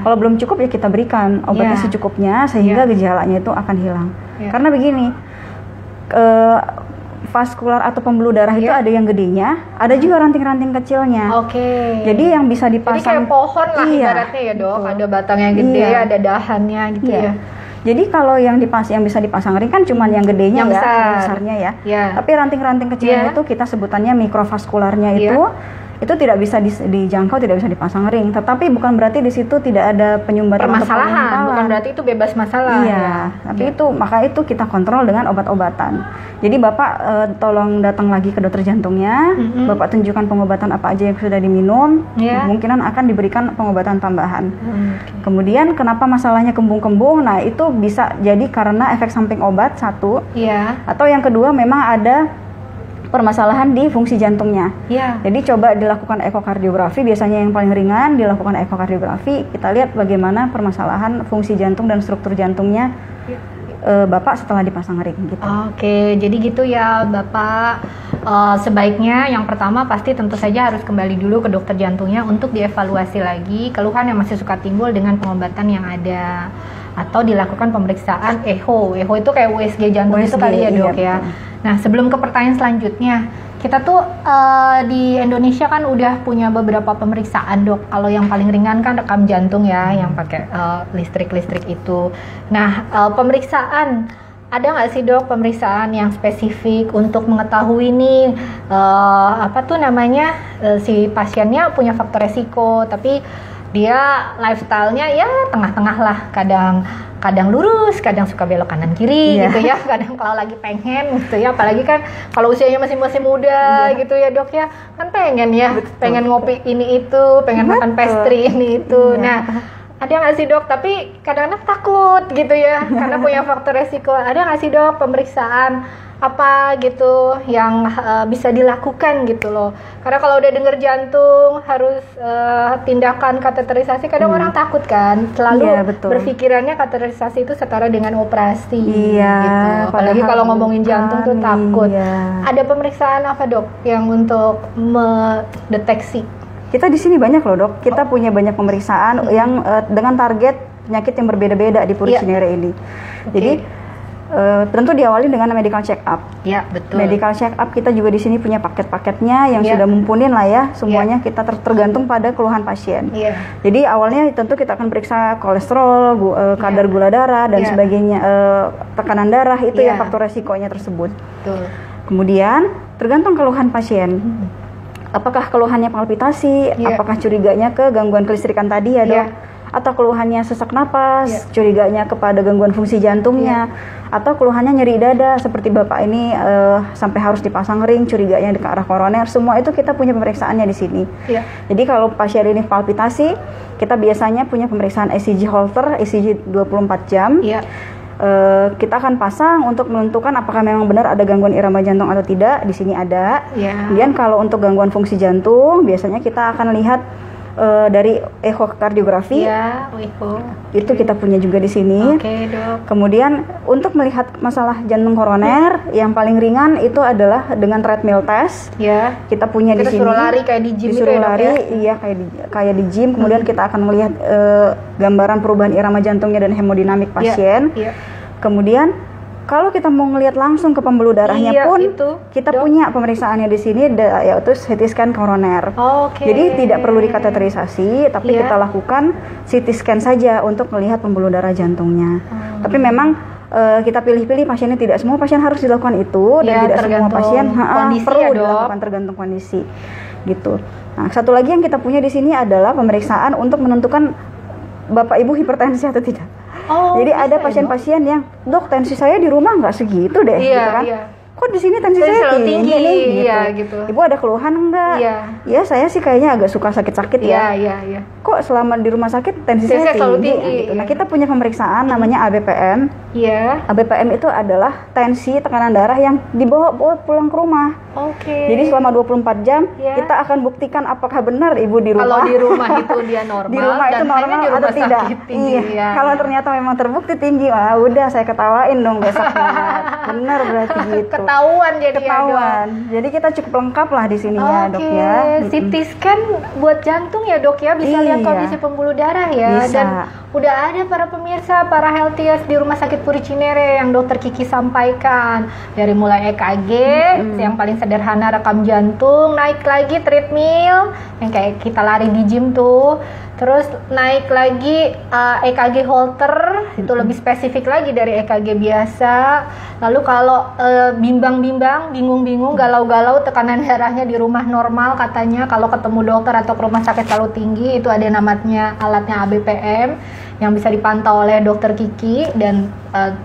Kalau belum cukup ya kita berikan obatnya secukupnya sehingga gejalanya itu akan hilang. Karena begini, vaskular atau pembuluh darah itu ada yang gedenya, ada juga ranting-ranting kecilnya. Jadi yang bisa dipasang. Jadi kayak pohon lah ibaratnya ya dok, ada batang yang gede, ada dahannya gitu ya. Jadi kalau yang bisa dipasang ring kan cuma yang gedenya yang besarnya ya. Tapi ranting-ranting kecilnya itu kita sebutannya mikrovaskularnya itu tidak bisa dijangkau, tidak bisa dipasang ring. Tetapi bukan berarti di situ tidak ada penyumbatan permasalahan, bukan berarti itu bebas masalah. Tapi maka itu kita kontrol dengan obat-obatan. Jadi bapak tolong datang lagi ke dokter jantungnya, bapak tunjukkan pengobatan apa aja yang sudah diminum, kemungkinan akan diberikan pengobatan tambahan. Kemudian kenapa masalahnya kembung-kembung? Nah itu bisa jadi karena efek samping obat satu, atau yang kedua memang ada permasalahan di fungsi jantungnya. Jadi coba dilakukan ekokardiografi, biasanya yang paling ringan dilakukan ekokardiografi, kita lihat bagaimana permasalahan fungsi jantung dan struktur jantungnya bapak setelah dipasang ring gitu. Jadi gitu ya bapak. Sebaiknya yang pertama pasti tentu saja harus kembali dulu ke dokter jantungnya untuk dievaluasi lagi keluhan yang masih suka timbul dengan pengobatan yang ada, atau dilakukan pemeriksaan echo. Echo itu kayak USG jantung itu kali ya dok ya. Nah sebelum ke pertanyaan selanjutnya, kita tuh di Indonesia kan udah punya beberapa pemeriksaan dok. Kalau yang paling ringan kan rekam jantung ya, yang pakai listrik itu. Nah pemeriksaan, ada nggak sih dok pemeriksaan yang spesifik untuk mengetahui nih si pasiennya punya faktor resiko, tapi dia lifestyle-nya ya tengah-tengah lah, kadang kadang lurus, kadang suka belok kanan kiri gitu ya, kadang kalau lagi pengen gitu ya, apalagi kan kalau usianya masih muda gitu ya dok ya, kan pengen ya, pengen ngopi ini itu, pengen makan pastry ini itu. Nah, ada nggak sih dok? Tapi kadang-kadang takut gitu ya, karena punya faktor resiko. Ada nggak sih dok pemeriksaan apa gitu yang bisa dilakukan gitu loh? Karena kalau udah denger jantung harus tindakan kateterisasi, kadang orang takut kan, selalu berpikirannya kateterisasi itu setara dengan operasi gitu. Apalagi kalau ngomongin jantung tuh takut. Ada pemeriksaan apa dok yang untuk mendeteksi? Kita di sini banyak loh dok. Kita punya banyak pemeriksaan yang dengan target penyakit yang berbeda-beda di Purichinella ini. Jadi tentu diawali dengan medical check up. Ya, betul. Medical check up kita juga di sini punya paket-paketnya yang sudah mumpunin lah ya. Semuanya kita tergantung pada keluhan pasien. Jadi awalnya tentu kita akan periksa kolesterol, kadar gula darah dan sebagainya, tekanan darah itu ya faktor resikonya tersebut. Betul. Kemudian tergantung keluhan pasien. Apakah keluhannya palpitasi, apakah curiganya ke gangguan kelistrikan tadi ya dok, atau keluhannya sesak napas, curiganya kepada gangguan fungsi jantungnya, atau keluhannya nyeri dada seperti bapak ini sampai harus dipasang ring, curiganya ke arah koroner. Semua itu kita punya pemeriksaannya di sini. Jadi kalau pasien ini palpitasi, kita biasanya punya pemeriksaan ECG Holter, ECG 24 jam. Kita akan pasang untuk menentukan apakah memang benar ada gangguan irama jantung atau tidak. Di sini ada. Kemudian kalau untuk gangguan fungsi jantung, biasanya kita akan lihat dari ekokardiografi. Itu kita punya juga di sini. Dok. Kemudian untuk melihat masalah jantung koroner, yang paling ringan itu adalah dengan treadmill test. Kita punya di sini. Disuruh lari kayak di gym disuruh itu ya, lari, dok, iya kayak di gym. Kemudian kita akan melihat gambaran perubahan irama jantungnya dan hemodinamik pasien. Kemudian kalau kita mau ngelihat langsung ke pembuluh darahnya pun, kita punya pemeriksaannya di sini, yaitu CT scan koroner. Jadi tidak perlu dikateterisasi, tapi kita lakukan CT scan saja untuk melihat pembuluh darah jantungnya. Tapi memang kita pilih-pilih pasiennya, tidak semua pasien harus dilakukan itu, dan tidak semua pasien perlu dilakukan, tergantung kondisi. Gitu. Nah, satu lagi yang kita punya di sini adalah pemeriksaan untuk menentukan bapak ibu hipertensi atau tidak. Jadi ada pasien-pasien yang, dok, tensi saya di rumah nggak segitu deh, gitu kan? Kok di sini tensi saya tinggi nih, gitu. Ibu ada keluhan enggak? Ya saya sih kayaknya agak suka sakit-sakit ya. Kok selama di rumah sakit tensi saya tinggi? Gitu. Nah, kita punya pemeriksaan namanya ABPM. ABPM itu adalah tensi tekanan darah yang dibawa pulang ke rumah. Jadi selama 24 jam kita akan buktikan apakah benar ibu di rumah. Kalau di rumah itu dia normal, di rumah itu normal atau tidak. Kalau ternyata memang terbukti tinggi, udah saya ketawain dong besoknya. Benar berarti gitu. Ketahuan jadi Jadi kita cukup lengkap lah di sini ya dok ya. CT scan buat jantung ya dok ya, bisa lihat kondisi pembuluh darah ya. Dan udah ada para pemirsa, para healthiers di Rumah Sakit Purichinella yang dokter Kiki sampaikan, dari mulai EKG yang paling sederhana, rekam jantung, naik lagi treadmill yang kayak kita lari di gym tuh, terus naik lagi EKG Holter, itu lebih spesifik lagi dari EKG biasa. Lalu kalau bimbang-bimbang, bingung-bingung, galau-galau, tekanan darahnya di rumah normal katanya, kalau ketemu dokter atau ke rumah sakit selalu tinggi, itu ada namanya alatnya ABPM yang bisa dipantau oleh dokter Kiki dan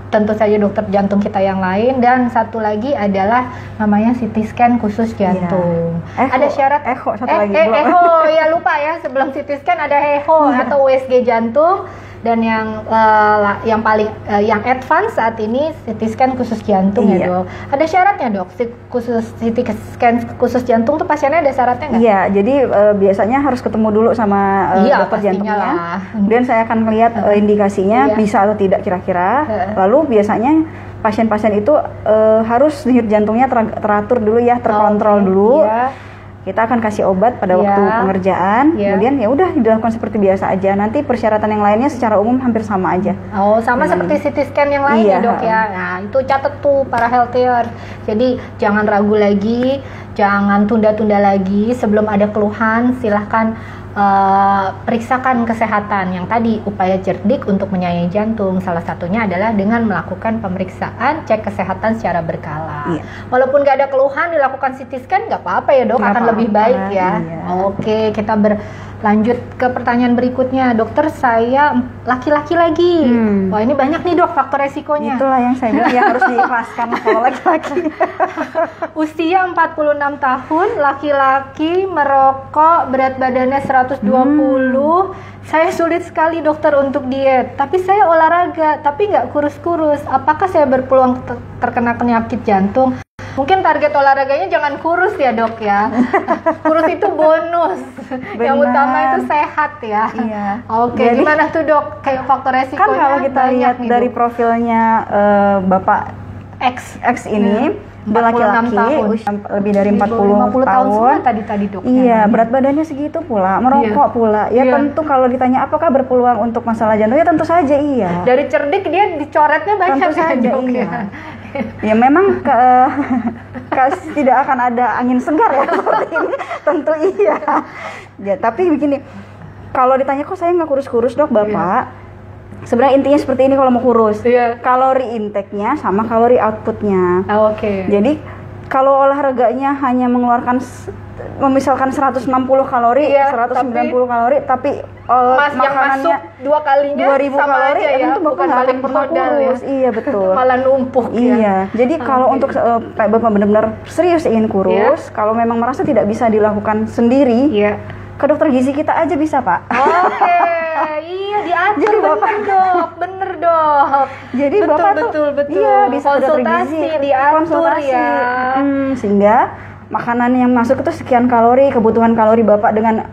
tentu saja dokter jantung kita yang lain. Dan satu lagi adalah namanya CT scan khusus jantung. Ada syarat echo satu lagi. Echo ya, lupa ya, sebelum CT scan ada echo atau USG jantung. Dan yang paling yang advance saat ini CT scan khusus jantung ya dok. Ada syaratnya dok, khusus CT scan khusus jantung tuh pasiennya ada syaratnya nggak? Iya, jadi biasanya harus ketemu dulu sama dokter jantungnya. Kemudian saya akan melihat indikasinya bisa atau tidak kira-kira. Lalu biasanya pasien-pasien itu harus denyut jantungnya teratur dulu ya, terkontrol dulu. Kita akan kasih obat pada waktu pengerjaan, kemudian ya udah dilakukan seperti biasa aja. Nanti persyaratan yang lainnya secara umum hampir sama aja. Sama seperti CT scan yang lain ya dok ya. Nah itu catat tuh para healthier. Jadi jangan ragu lagi, jangan tunda-tunda lagi. Sebelum ada keluhan, silahkan periksakan kesehatan. Yang tadi upaya cerdik untuk menyayangi jantung, salah satunya adalah dengan melakukan pemeriksaan cek kesehatan secara berkala. Walaupun nggak ada keluhan, dilakukan CT scan nggak apa-apa ya dok, akan lebih baik ya. Oke, kita Lanjut ke pertanyaan berikutnya, dokter, saya laki-laki lagi. Wah, ini banyak nih dok faktor resikonya. Itulah yang saya bilang ya harus diikhlaskan kalau laki-laki. Usia 46 tahun, laki-laki, merokok, berat badannya 120. Saya sulit sekali dokter untuk diet, tapi saya olahraga, tapi nggak kurus-kurus. Apakah saya berpeluang terkena penyakit jantung? Mungkin target olahraganya jangan kurus ya dok ya. Kurus itu bonus. Yang utama itu sehat ya. Iya. Oke, Jadi, gimana tuh dok? Kayak faktor resikonya. Kan kalau kita lihat nih, dari dok. profilnya Bapak X ini, dia 46 laki-laki, tahun. usia lebih dari 40 50 tahun tahun. semua tadi dok. Iya, berat badannya segitu pula, merokok pula. Ya tentu kalau ditanya apakah berpeluang untuk masalah jantung, ya tentu saja iya. Dari cerdik dia dicoretnya banyak Tentu saja dok, iya. ya. Ya memang tidak akan ada angin segar ya seperti ini, tentu iya. Ya tapi begini, kalau ditanya kok saya nggak kurus-kurus dok Bapak, sebenarnya intinya seperti ini kalau mau kurus, kalori intake-nya sama kalori output-nya. Oke. Jadi kalau olahraganya hanya mengeluarkan misalkan 160 kalori, 190 kalori, tapi makanannya 2 kalinya 2000 kalori, aja ya, itu Bapak nggak akan pernah kurus. Ya. Iya betul. Malah numpuk ya. Iya. Jadi kalau untuk Bapak benar-benar serius ingin kurus, kalau memang merasa tidak bisa dilakukan sendiri, ke dokter gizi kita aja bisa Pak. Oke, iya diatur bener dok. Jadi Bapak tuh iya bisa ke dokter gizi, diatur ya. Sehingga makanan yang masuk itu sekian kalori, kebutuhan kalori Bapak dengan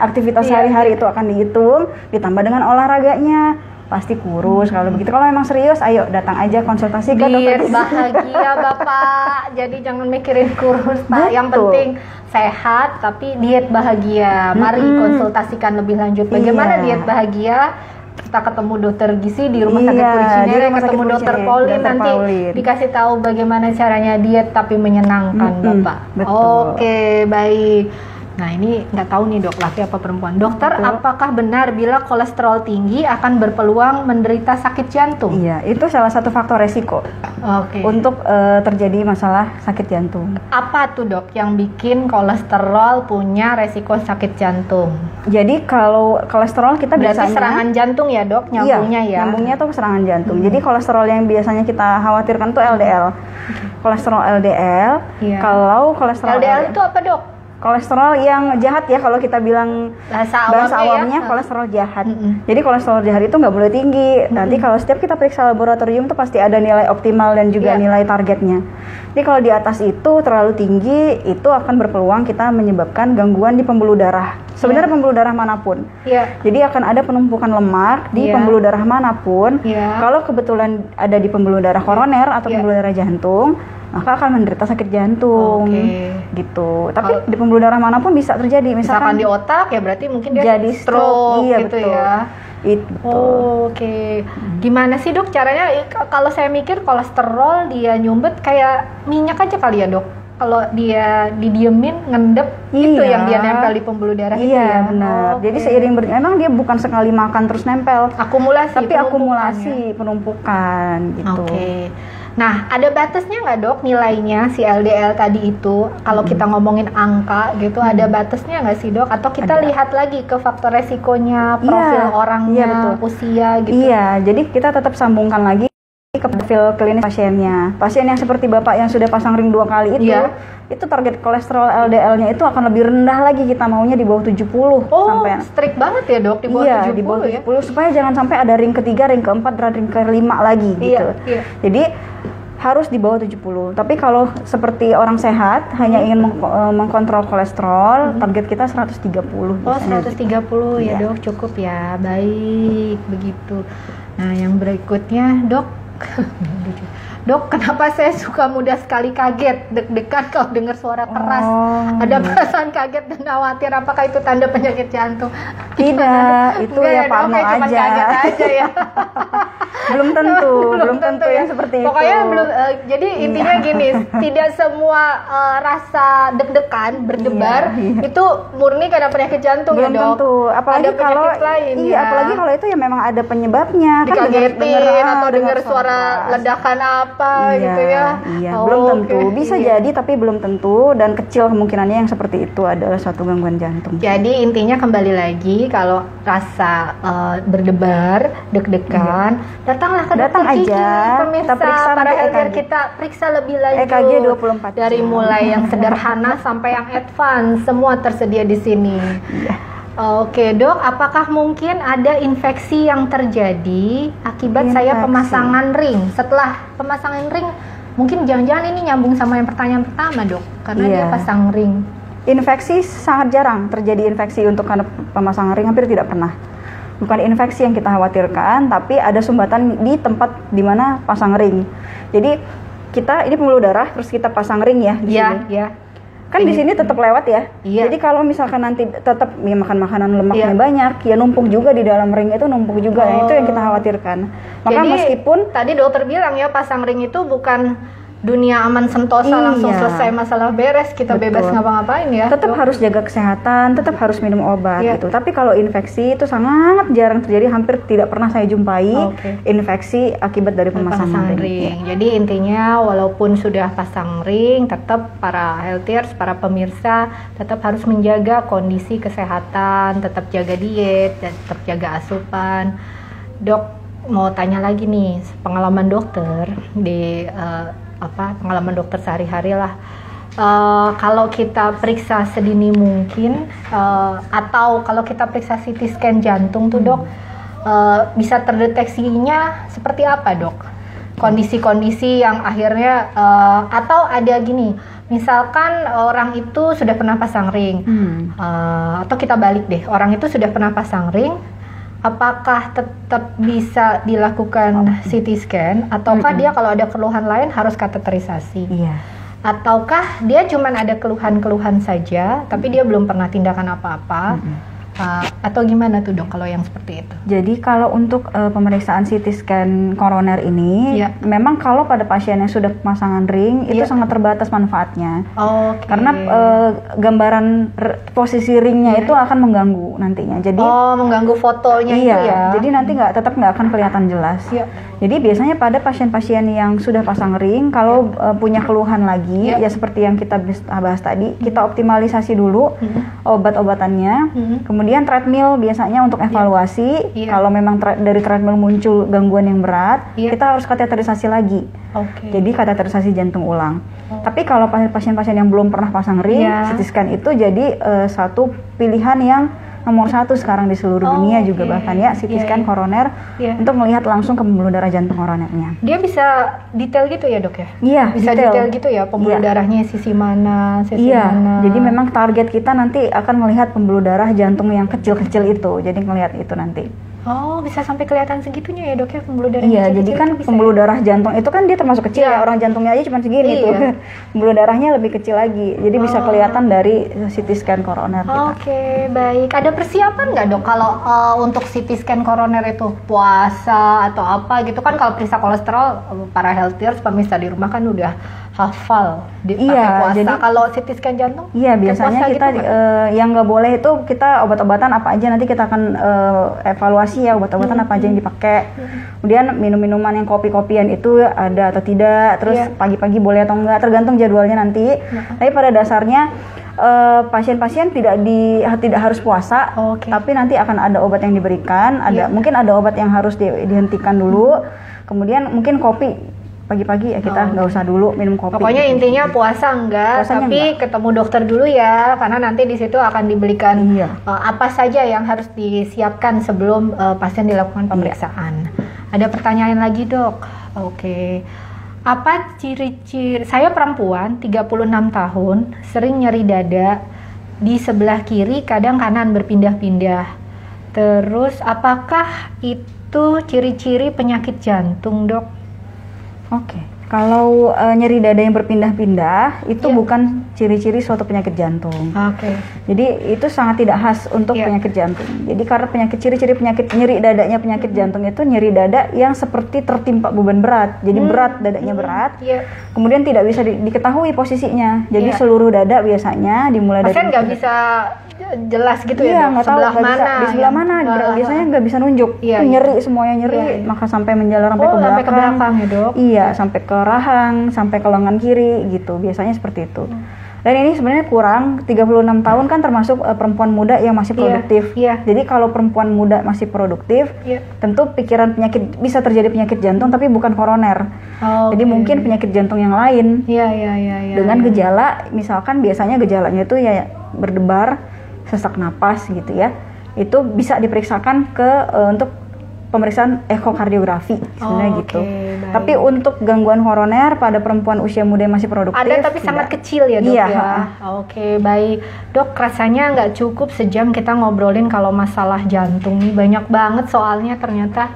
aktivitas sehari-hari itu akan dihitung, ditambah dengan olahraganya, pasti kurus. Kalau begitu, kalau memang serius, ayo datang aja konsultasi ke dokter gizi. Bahagia Bapak, jadi jangan mikirin kurus Pak. Yang penting sehat tapi diet bahagia. Mari konsultasikan lebih lanjut bagaimana diet bahagia. Kita ketemu dokter gizi di rumah sakit Puri Cinere, ketemu dokter Pauline, nanti dikasih tahu bagaimana caranya diet tapi menyenangkan Bapak. Betul. Oke, baik. Nah ini nggak tahu nih dok, laki apa perempuan. Dokter, apakah benar bila kolesterol tinggi akan berpeluang menderita sakit jantung? Iya, itu salah satu faktor resiko untuk terjadi masalah sakit jantung. Apa tuh dok yang bikin kolesterol punya resiko sakit jantung? Jadi kalau kolesterol kita berarti biasanya serangan jantung ya dok, nyambungnya ya? Nyambungnya tuh serangan jantung. Jadi kolesterol yang biasanya kita khawatirkan tuh LDL. Kolesterol LDL. Kalau kolesterol LDL itu apa dok? Kolesterol yang jahat ya, kalau kita bilang bahasa awamnya kolesterol jahat. Jadi kolesterol jahat itu nggak boleh tinggi. Nanti kalau setiap kita periksa laboratorium tuh pasti ada nilai optimal dan juga nilai targetnya. Jadi kalau di atas itu terlalu tinggi, itu akan berpeluang kita menyebabkan gangguan di pembuluh darah. Sebenarnya pembuluh darah manapun. Jadi akan ada penumpukan lemak di pembuluh darah manapun. Kalau kebetulan ada di pembuluh darah koroner atau pembuluh darah jantung, maka akan menderita sakit jantung, gitu. Tapi di pembuluh darah manapun bisa terjadi. Misalkan di otak ya berarti mungkin dia jadi stroke gitu betul. ya. Itu. Gimana sih dok caranya? Kalau saya mikir kolesterol dia nyumbet kayak minyak aja kali ya dok. Kalau dia didiemin ngendep itu yang dia nempel di pembuluh darah itu ya. Benar. Jadi seiring memang dia bukan sekali makan terus nempel, akumulasi, tapi akumulasi penumpukan gitu. Nah, ada batasnya nggak dok nilainya si LDL tadi itu? Kalau kita ngomongin angka gitu, ada batasnya nggak sih dok? Atau kita lihat lagi ke faktor resikonya, profil orangnya, usia gitu? Iya, jadi kita tetap sambungkan lagi ke profil klinis pasiennya. Pasien yang seperti Bapak yang sudah pasang ring 2 kali itu target kolesterol LDL-nya itu akan lebih rendah lagi, kita maunya di bawah 70 sampai. Strict banget ya dok, di bawah 70 di bawah 70 supaya jangan sampai ada ring ketiga, ring keempat, dan ring kelima lagi gitu. Jadi harus di bawah 70. Tapi kalau seperti orang sehat hanya ingin mengkontrol kolesterol, target kita 130. 130 ya dok, cukup ya. Baik, begitu. Nah, yang berikutnya, dok. Dok, kenapa saya suka mudah sekali kaget, deg-degan kalau dengar suara keras? Ada perasaan kaget dan khawatir, apakah itu tanda penyakit jantung? Tidak, itu ya parno aja. Kaget aja ya. belum tentu yang seperti Pokoknya itu. belum. Jadi intinya gini, tidak semua rasa deg-degan berdebar itu murni karena penyakit jantung belum ya dok. tentu. Apalagi ada kalau lain, apalagi kalau itu ya memang ada penyebabnya. Dikagetin atau dengar suara ledakan apa gitu ya. Iya, belum tentu. Bisa jadi tapi belum tentu, dan kecil kemungkinannya yang seperti itu adalah suatu gangguan jantung. Jadi intinya kembali lagi, kalau rasa berdebar, deg-degan, datanglah ke dokter gigi, pemirsa. Kita periksa para nanti healthcare EKG. kita periksa lebih lanjut. EKG 24 dari jam. mulai yang sederhana sampai yang advance, semua tersedia di sini. Iya. Oke dok, apakah mungkin ada infeksi yang terjadi akibat saya pemasangan ring? Setelah pemasangan ring, mungkin jangan-jangan ini nyambung sama yang pertanyaan pertama dok, karena dia pasang ring. Infeksi sangat jarang terjadi, infeksi untuk karena pemasangan ring hampir tidak pernah. Bukan infeksi yang kita khawatirkan, tapi ada sumbatan di tempat di mana pasang ring. Jadi kita ini pembuluh darah, terus kita pasang ring ya di sini. Iya. Kan di sini tetap lewat ya. Iya. Jadi kalau misalkan nanti tetap makan makanan lemaknya banyak, ya numpuk juga di dalam ring itu, numpuk juga. Itu yang kita khawatirkan. Maka jadi, meskipun tadi dokter bilang ya, pasang ring itu bukan dunia aman sentosa langsung selesai masalah beres, kita bebas ngapa-ngapain ya. Tetap harus jaga kesehatan, tetap harus minum obat gitu. Tapi kalau infeksi itu sangat jarang terjadi, hampir tidak pernah saya jumpai infeksi akibat dari pemasangan ring. Jadi intinya walaupun sudah pasang ring, tetap para healthiers, para pemirsa tetap harus menjaga kondisi kesehatan, tetap jaga diet, dan tetap jaga asupan. Dok, mau tanya lagi nih, pengalaman dokter di pengalaman dokter sehari-hari lah. Kalau kita periksa sedini mungkin, atau kalau kita periksa CT scan jantung tuh dok, bisa terdeteksinya seperti apa dok? Kondisi-kondisi yang akhirnya atau ada gini, misalkan orang itu sudah pernah pasang ring, atau kita balik deh, orang itu sudah pernah pasang ring, apakah tetap bisa dilakukan CT scan, ataukah dia kalau ada keluhan lain harus kateterisasi? Ataukah dia cuma ada keluhan-keluhan saja, tapi dia belum pernah tindakan apa-apa? Atau gimana tuh dok kalau yang seperti itu? Jadi kalau untuk pemeriksaan CT scan koroner ini, memang kalau pada pasien yang sudah pemasangan ring itu sangat terbatas manfaatnya. Karena gambaran posisi ringnya itu akan mengganggu nantinya. Jadi mengganggu fotonya itu ya. Jadi nanti tetap nggak akan kelihatan jelas. Jadi biasanya pada pasien-pasien yang sudah pasang ring, kalau punya keluhan lagi, ya seperti yang kita bahas tadi, kita optimalisasi dulu obat-obatannya. Kemudian treadmill biasanya untuk evaluasi. Kalau memang dari treadmill muncul gangguan yang berat, kita harus kateterisasi lagi. Jadi kateterisasi jantung ulang. Tapi kalau pasien-pasien yang belum pernah pasang ring, CT scan itu jadi satu pilihan yang nomor satu sekarang di seluruh dunia juga, bahkan ya CT scan koroner untuk melihat langsung ke pembuluh darah jantung koronernya. Dia bisa detail gitu ya dok ya? Iya, bisa detail gitu ya, pembuluh darahnya sisi mana, mana. Jadi memang target kita nanti akan melihat pembuluh darah jantung yang kecil-kecil itu. Jadi ngelihat itu nanti. Bisa sampai kelihatan segitunya ya dok ya, pembuluh darah? Iya, jadi kan pembuluh darah jantung itu kan dia termasuk kecil ya, orang jantungnya aja cuma segini tuh. Pembuluh darahnya lebih kecil lagi, jadi bisa kelihatan dari CT scan koroner kita. Baik. Ada persiapan nggak dok kalau untuk CT scan koroner itu? Puasa atau apa gitu kan? Kalau periksa kolesterol, para healthiers pemirsa di rumah kan udah hafal pakai puasa. Jadi, kalau CT scan jantung? Iya, biasanya kita gitu, yang nggak boleh itu kita obat-obatan apa aja, nanti kita akan evaluasi ya obat-obatan apa aja yang dipakai. Kemudian minum-minuman yang kopi-kopian itu ada atau tidak, terus pagi-pagi boleh atau enggak, tergantung jadwalnya nanti. Tapi pada dasarnya pasien-pasien tidak harus puasa, tapi nanti akan ada obat yang diberikan, mungkin ada obat yang harus dihentikan dulu. Kemudian mungkin kopi pagi-pagi ya kita nggak usah dulu minum kopi. Pokoknya intinya puasa enggak, tapi ketemu dokter dulu ya, karena nanti di situ akan diberikan apa saja yang harus disiapkan sebelum pasien dilakukan pemeriksaan. Ada pertanyaan lagi dok? Apa ciri-ciri, saya perempuan 36 tahun, sering nyeri dada di sebelah kiri, kadang kanan berpindah-pindah. Terus apakah itu ciri-ciri penyakit jantung dok? Kalau nyeri dada yang berpindah-pindah itu Iya. bukan ciri-ciri suatu penyakit jantung. Oke. Jadi itu sangat tidak khas untuk Iya. penyakit jantung. Jadi karena ciri-ciri penyakit nyeri dadanya penyakit jantung itu nyeri dada yang seperti tertimpa beban berat. Jadi berat, dadanya berat. Iya. Kemudian tidak bisa diketahui posisinya. Jadi Iya. seluruh dada biasanya dimulai dari Pasien nggak bisa jelas gitu iya, ya, Dok? nggak tahu Sebelah nggak bisa mana di sebelah yang- mana Ah, biasanya nggak bisa nunjuk. Iya, Itu iya. nyeri, semuanya nyeri, Iya, iya. maka sampai menjalar sampai Oh, ke belakang. sampai ke belakang ya, Dok? Iya, sampai ke rahang, sampai ke lengan kiri gitu. Biasanya seperti itu. Dan ini sebenarnya kurang 36 tahun kan termasuk perempuan muda yang masih Iya, produktif. iya. Jadi kalau perempuan muda masih produktif, Iya. tentu pikiran penyakit bisa terjadi penyakit jantung tapi bukan koroner. Oke. Jadi mungkin penyakit jantung yang lain Iya, iya, iya, iya. dengan iya. gejala, misalkan biasanya gejalanya itu ya berdebar, sesak napas gitu ya. Itu bisa diperiksakan ke untuk pemeriksaan ekokardiografi sebenarnya Oke, gitu. baik. Tapi untuk gangguan koroner pada perempuan usia muda yang masih produktif Ada tapi tidak. sangat kecil ya, Dok, Iya, ya. Oke, baik. Dok, rasanya nggak cukup sejam kita ngobrolin kalau masalah jantung nih. Banyak banget soalnya ternyata.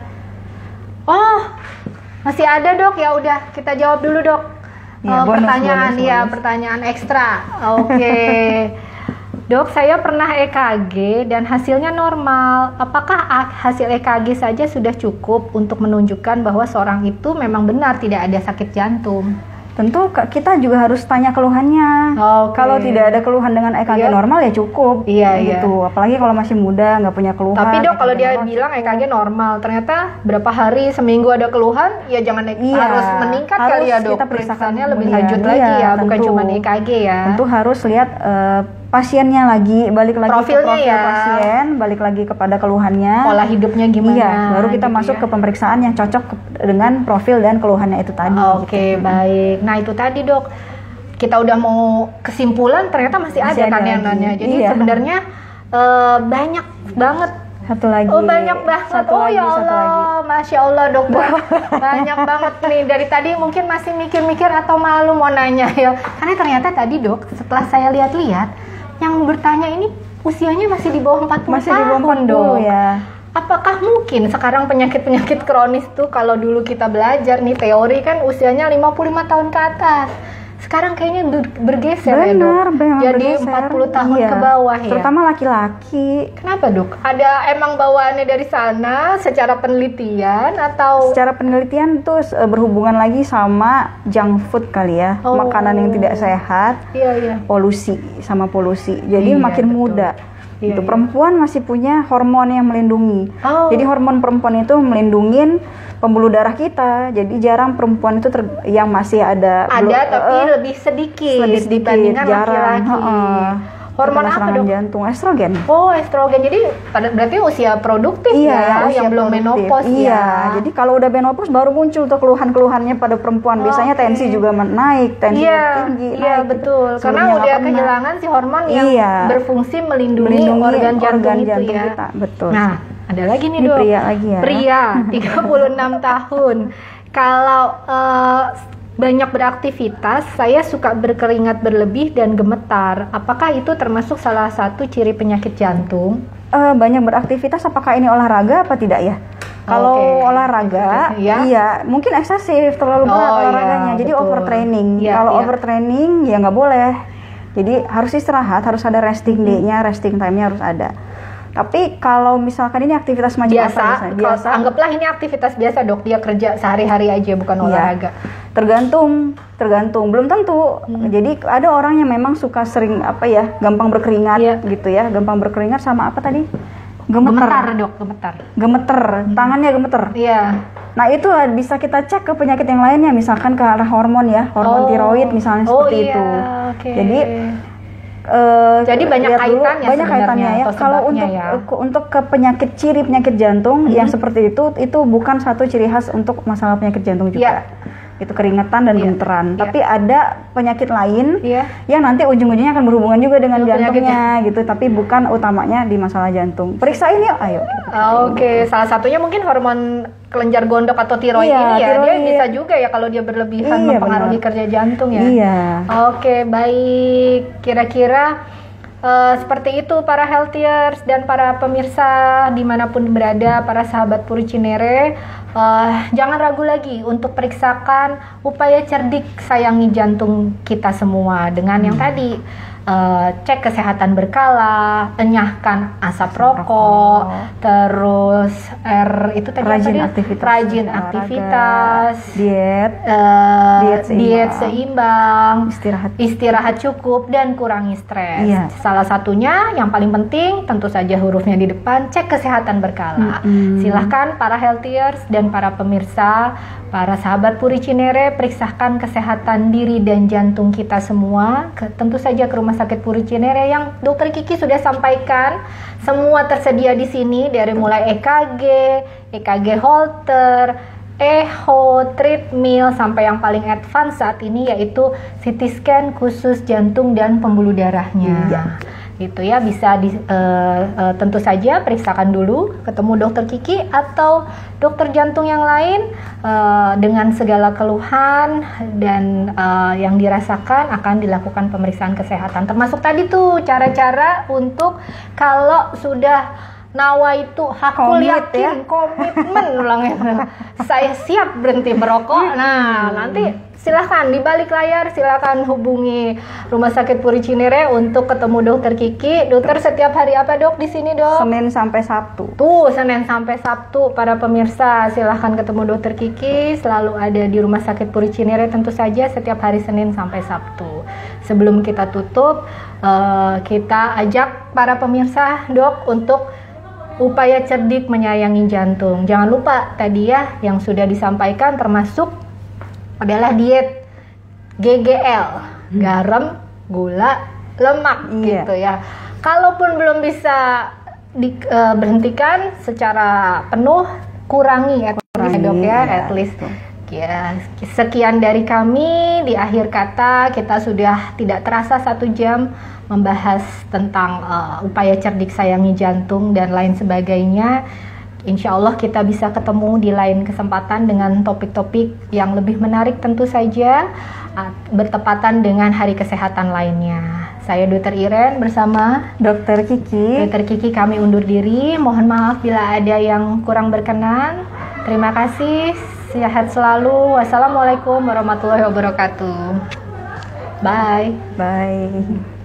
Oh, masih ada, Dok. Ya udah, kita jawab dulu, Dok. Iya, bonus, Pertanyaan bonus, ya, bonus. pertanyaan ekstra. Oke. Dok, saya pernah EKG dan hasilnya normal. Apakah hasil EKG saja sudah cukup untuk menunjukkan bahwa seorang itu memang benar tidak ada sakit jantung? Tentu kita juga harus tanya keluhannya. Oke. Kalau tidak ada keluhan dengan EKG Iya. normal ya cukup. Iya, iya. Gitu. Apalagi kalau masih muda nggak punya keluhan. Tapi Dok, kalau EKG dia normal bilang cukup. EKG normal, ternyata berapa hari, seminggu ada keluhan, ya jangan Iya, harus meningkat harus kali ya, Dok. kita periksakan Pemeriksaannya lebih kemudian. lanjut Iya, lagi ya, bukan tentu. cuma EKG ya. Tentu harus lihat pasiennya lagi, balik lagi Profilnya ke profil ya. pasien, balik lagi kepada keluhannya. Pola hidupnya gimana? Iya, baru kita gitu masuk ya. ke pemeriksaan yang cocok dengan profil dan keluhannya itu tadi. Oke, gitu. baik. Nah, itu tadi, Dok. Kita udah mau kesimpulan, ternyata masih Masih ada kan ada yang lagi. nanya. Jadi Iya. sebenarnya banyak banget. Satu lagi. Oh, banyak banget. Satu Oh lagi, ya satu lagi. Allah, Masya Allah, Dokter. Banyak banget nih. Dari tadi mungkin masih mikir-mikir atau malu mau nanya ya. Karena ternyata tadi, Dok, setelah saya lihat-lihat, yang bertanya ini usianya masih di bawah 40 Masih di bawah tahun, 40 Dok. ya. Apakah mungkin sekarang penyakit-penyakit kronis tuh kalau dulu kita belajar nih teori kan usianya 55 tahun ke atas. Sekarang kayaknya bergeser ya, Benar, Dok. memang Jadi bergeser. 40 tahun Iya. ke bawah ya. Terutama laki-laki. Kenapa, Dok? Ada emang bawaannya dari sana secara penelitian atau Secara penelitian tuh berhubungan lagi sama junk food kali ya, Oh. makanan yang tidak sehat, Iya, iya. polusi sama polusi. Jadi Iya, makin betul. muda. Iya, Itu iya. perempuan masih punya hormon yang melindungi. Oh. Jadi hormon perempuan itu melindungin pembuluh darah kita. Jadi jarang perempuan itu yang masih ada tapi lebih sedikit, lebih sedikit, dibandingkan jarang. laki-laki. Hormon Terkena apa, serangan Dok? jantung, estrogen. Oh, estrogen. Jadi berarti usia produktif ya, usia yang belum produktif. menopause Iya, ya. jadi kalau udah menopause baru muncul tuh keluhan-keluhannya pada perempuan. Biasanya Oke. tensi juga naik, tensi Iya, tinggi, iya naik. betul. Karena Sebelumnya udah nggak pernah. kehilangan si hormon yang Iya. berfungsi melindungi organ jantung itu ya. kita. Betul. Nah, ada lagi nih, Ini Dok. pria lagi ya. Pria, 36 tahun. Kalau banyak beraktivitas, saya suka berkeringat berlebih dan gemetar. Apakah itu termasuk salah satu ciri penyakit jantung? Banyak beraktivitas, apakah ini olahraga apa tidak ya? Kalau Oke. olahraga, Ya. iya mungkin eksesif, terlalu berat Oh, olahraganya. iya, Jadi betul. overtraining. Iya, Kalau iya. overtraining ya nggak boleh. Jadi harus istirahat, harus ada resting day-nya, resting time-nya harus ada. Tapi kalau misalkan ini aktivitas macam Biasa, apa misalnya? Biasa, anggaplah ini aktivitas biasa, Dok. Dia kerja sehari-hari aja, bukan Iya. olahraga. tergantung, belum tentu. Jadi ada orang yang memang suka sering gampang berkeringat Iya. gitu ya, gampang berkeringat sama apa tadi? Gemetar, Dok, gemetar. Gemeter, tangannya gemeter. Iya. Nah itu bisa kita cek ke penyakit yang lainnya, misalkan ke arah hormon ya, hormon Oh. tiroid misalnya Oh, seperti iya, itu. oke. Jadi banyak lihat dulu, kaitannya banyak sebenarnya kaitannya ya. atau Kalau sebabnya untuk ya. untuk ke ciri penyakit jantung yang seperti itu bukan satu ciri khas untuk masalah penyakit jantung juga. Itu keringetan dan Iya. gemeteran. Iya. Tapi ada penyakit lain Iya. yang nanti ujung-ujungnya akan berhubungan juga dengan Dengan penyakit jantungnya gitu. Tapi bukan utamanya di masalah jantung. Periksain yuk, ayo. Oke, salah satunya mungkin hormon kelenjar gondok atau tiroid Iya, ini ya. Dia tiroid. bisa juga ya kalau dia berlebihan Iya, mempengaruhi benar. kerja jantung ya. Iya. Oke, baik. Kira-kira Seperti itu para healthiers dan para pemirsa dimanapun berada, para sahabat Puri Cinere, jangan ragu lagi untuk periksakan upaya cerdik sayangi jantung kita semua dengan yang tadi. Cek kesehatan berkala, enyahkan asap rokok, terus itu tadi rajin aktivitas, diet seimbang, istirahat cukup dan kurangi stres. Salah satunya yang paling penting tentu saja hurufnya di depan, cek kesehatan berkala. Silahkan para healthiers dan para pemirsa, para sahabat Puri Cinere, periksakan kesehatan diri dan jantung kita semua. Tentu saja ke Rumah Sakit Puri Cinere yang Dokter Kiki sudah sampaikan. Semua tersedia di sini, dari mulai EKG Holter, echo, treadmill, sampai yang paling advance saat ini yaitu CT scan khusus jantung dan pembuluh darahnya. Gitu ya, bisa tentu saja periksakan dulu, ketemu Dokter Kiki atau dokter jantung yang lain dengan segala keluhan dan yang dirasakan akan dilakukan pemeriksaan kesehatan. Termasuk tadi tuh cara-cara untuk kalau sudah nawa itu hakul yakin, komitmen ulangnya. Saya siap berhenti merokok. Nah, nanti silahkan di balik layar, silahkan hubungi Rumah Sakit Puri Cinere untuk ketemu Dokter Kiki. Dokter setiap hari apa Dok di sini Dok? Senin sampai Sabtu. Tuh, Senin sampai Sabtu para pemirsa, silahkan ketemu Dokter Kiki. Selalu ada di Rumah Sakit Puri Cinere tentu saja setiap hari Senin sampai Sabtu. Sebelum kita tutup, kita ajak para pemirsa Dok untuk upaya cerdik menyayangi jantung. Jangan lupa tadi ya yang sudah disampaikan, termasuk adalah diet GGL, garam, gula, lemak gitu ya. Kalaupun belum bisa berhentikan secara penuh, kurangi ya Dok ya, at least. Ya, sekian dari kami. Di akhir kata kita sudah tidak terasa 1 jam membahas tentang upaya cerdik sayangi jantung dan lain sebagainya. Insya Allah kita bisa ketemu di lain kesempatan dengan topik-topik yang lebih menarik tentu saja, bertepatan dengan hari kesehatan lainnya. Saya Dr. Iren bersama Dr. Kiki. Dr. Kiki kami undur diri. Mohon maaf bila ada yang kurang berkenan. Terima kasih. Sehat selalu. Wassalamualaikum warahmatullahi wabarakatuh. Bye. Bye.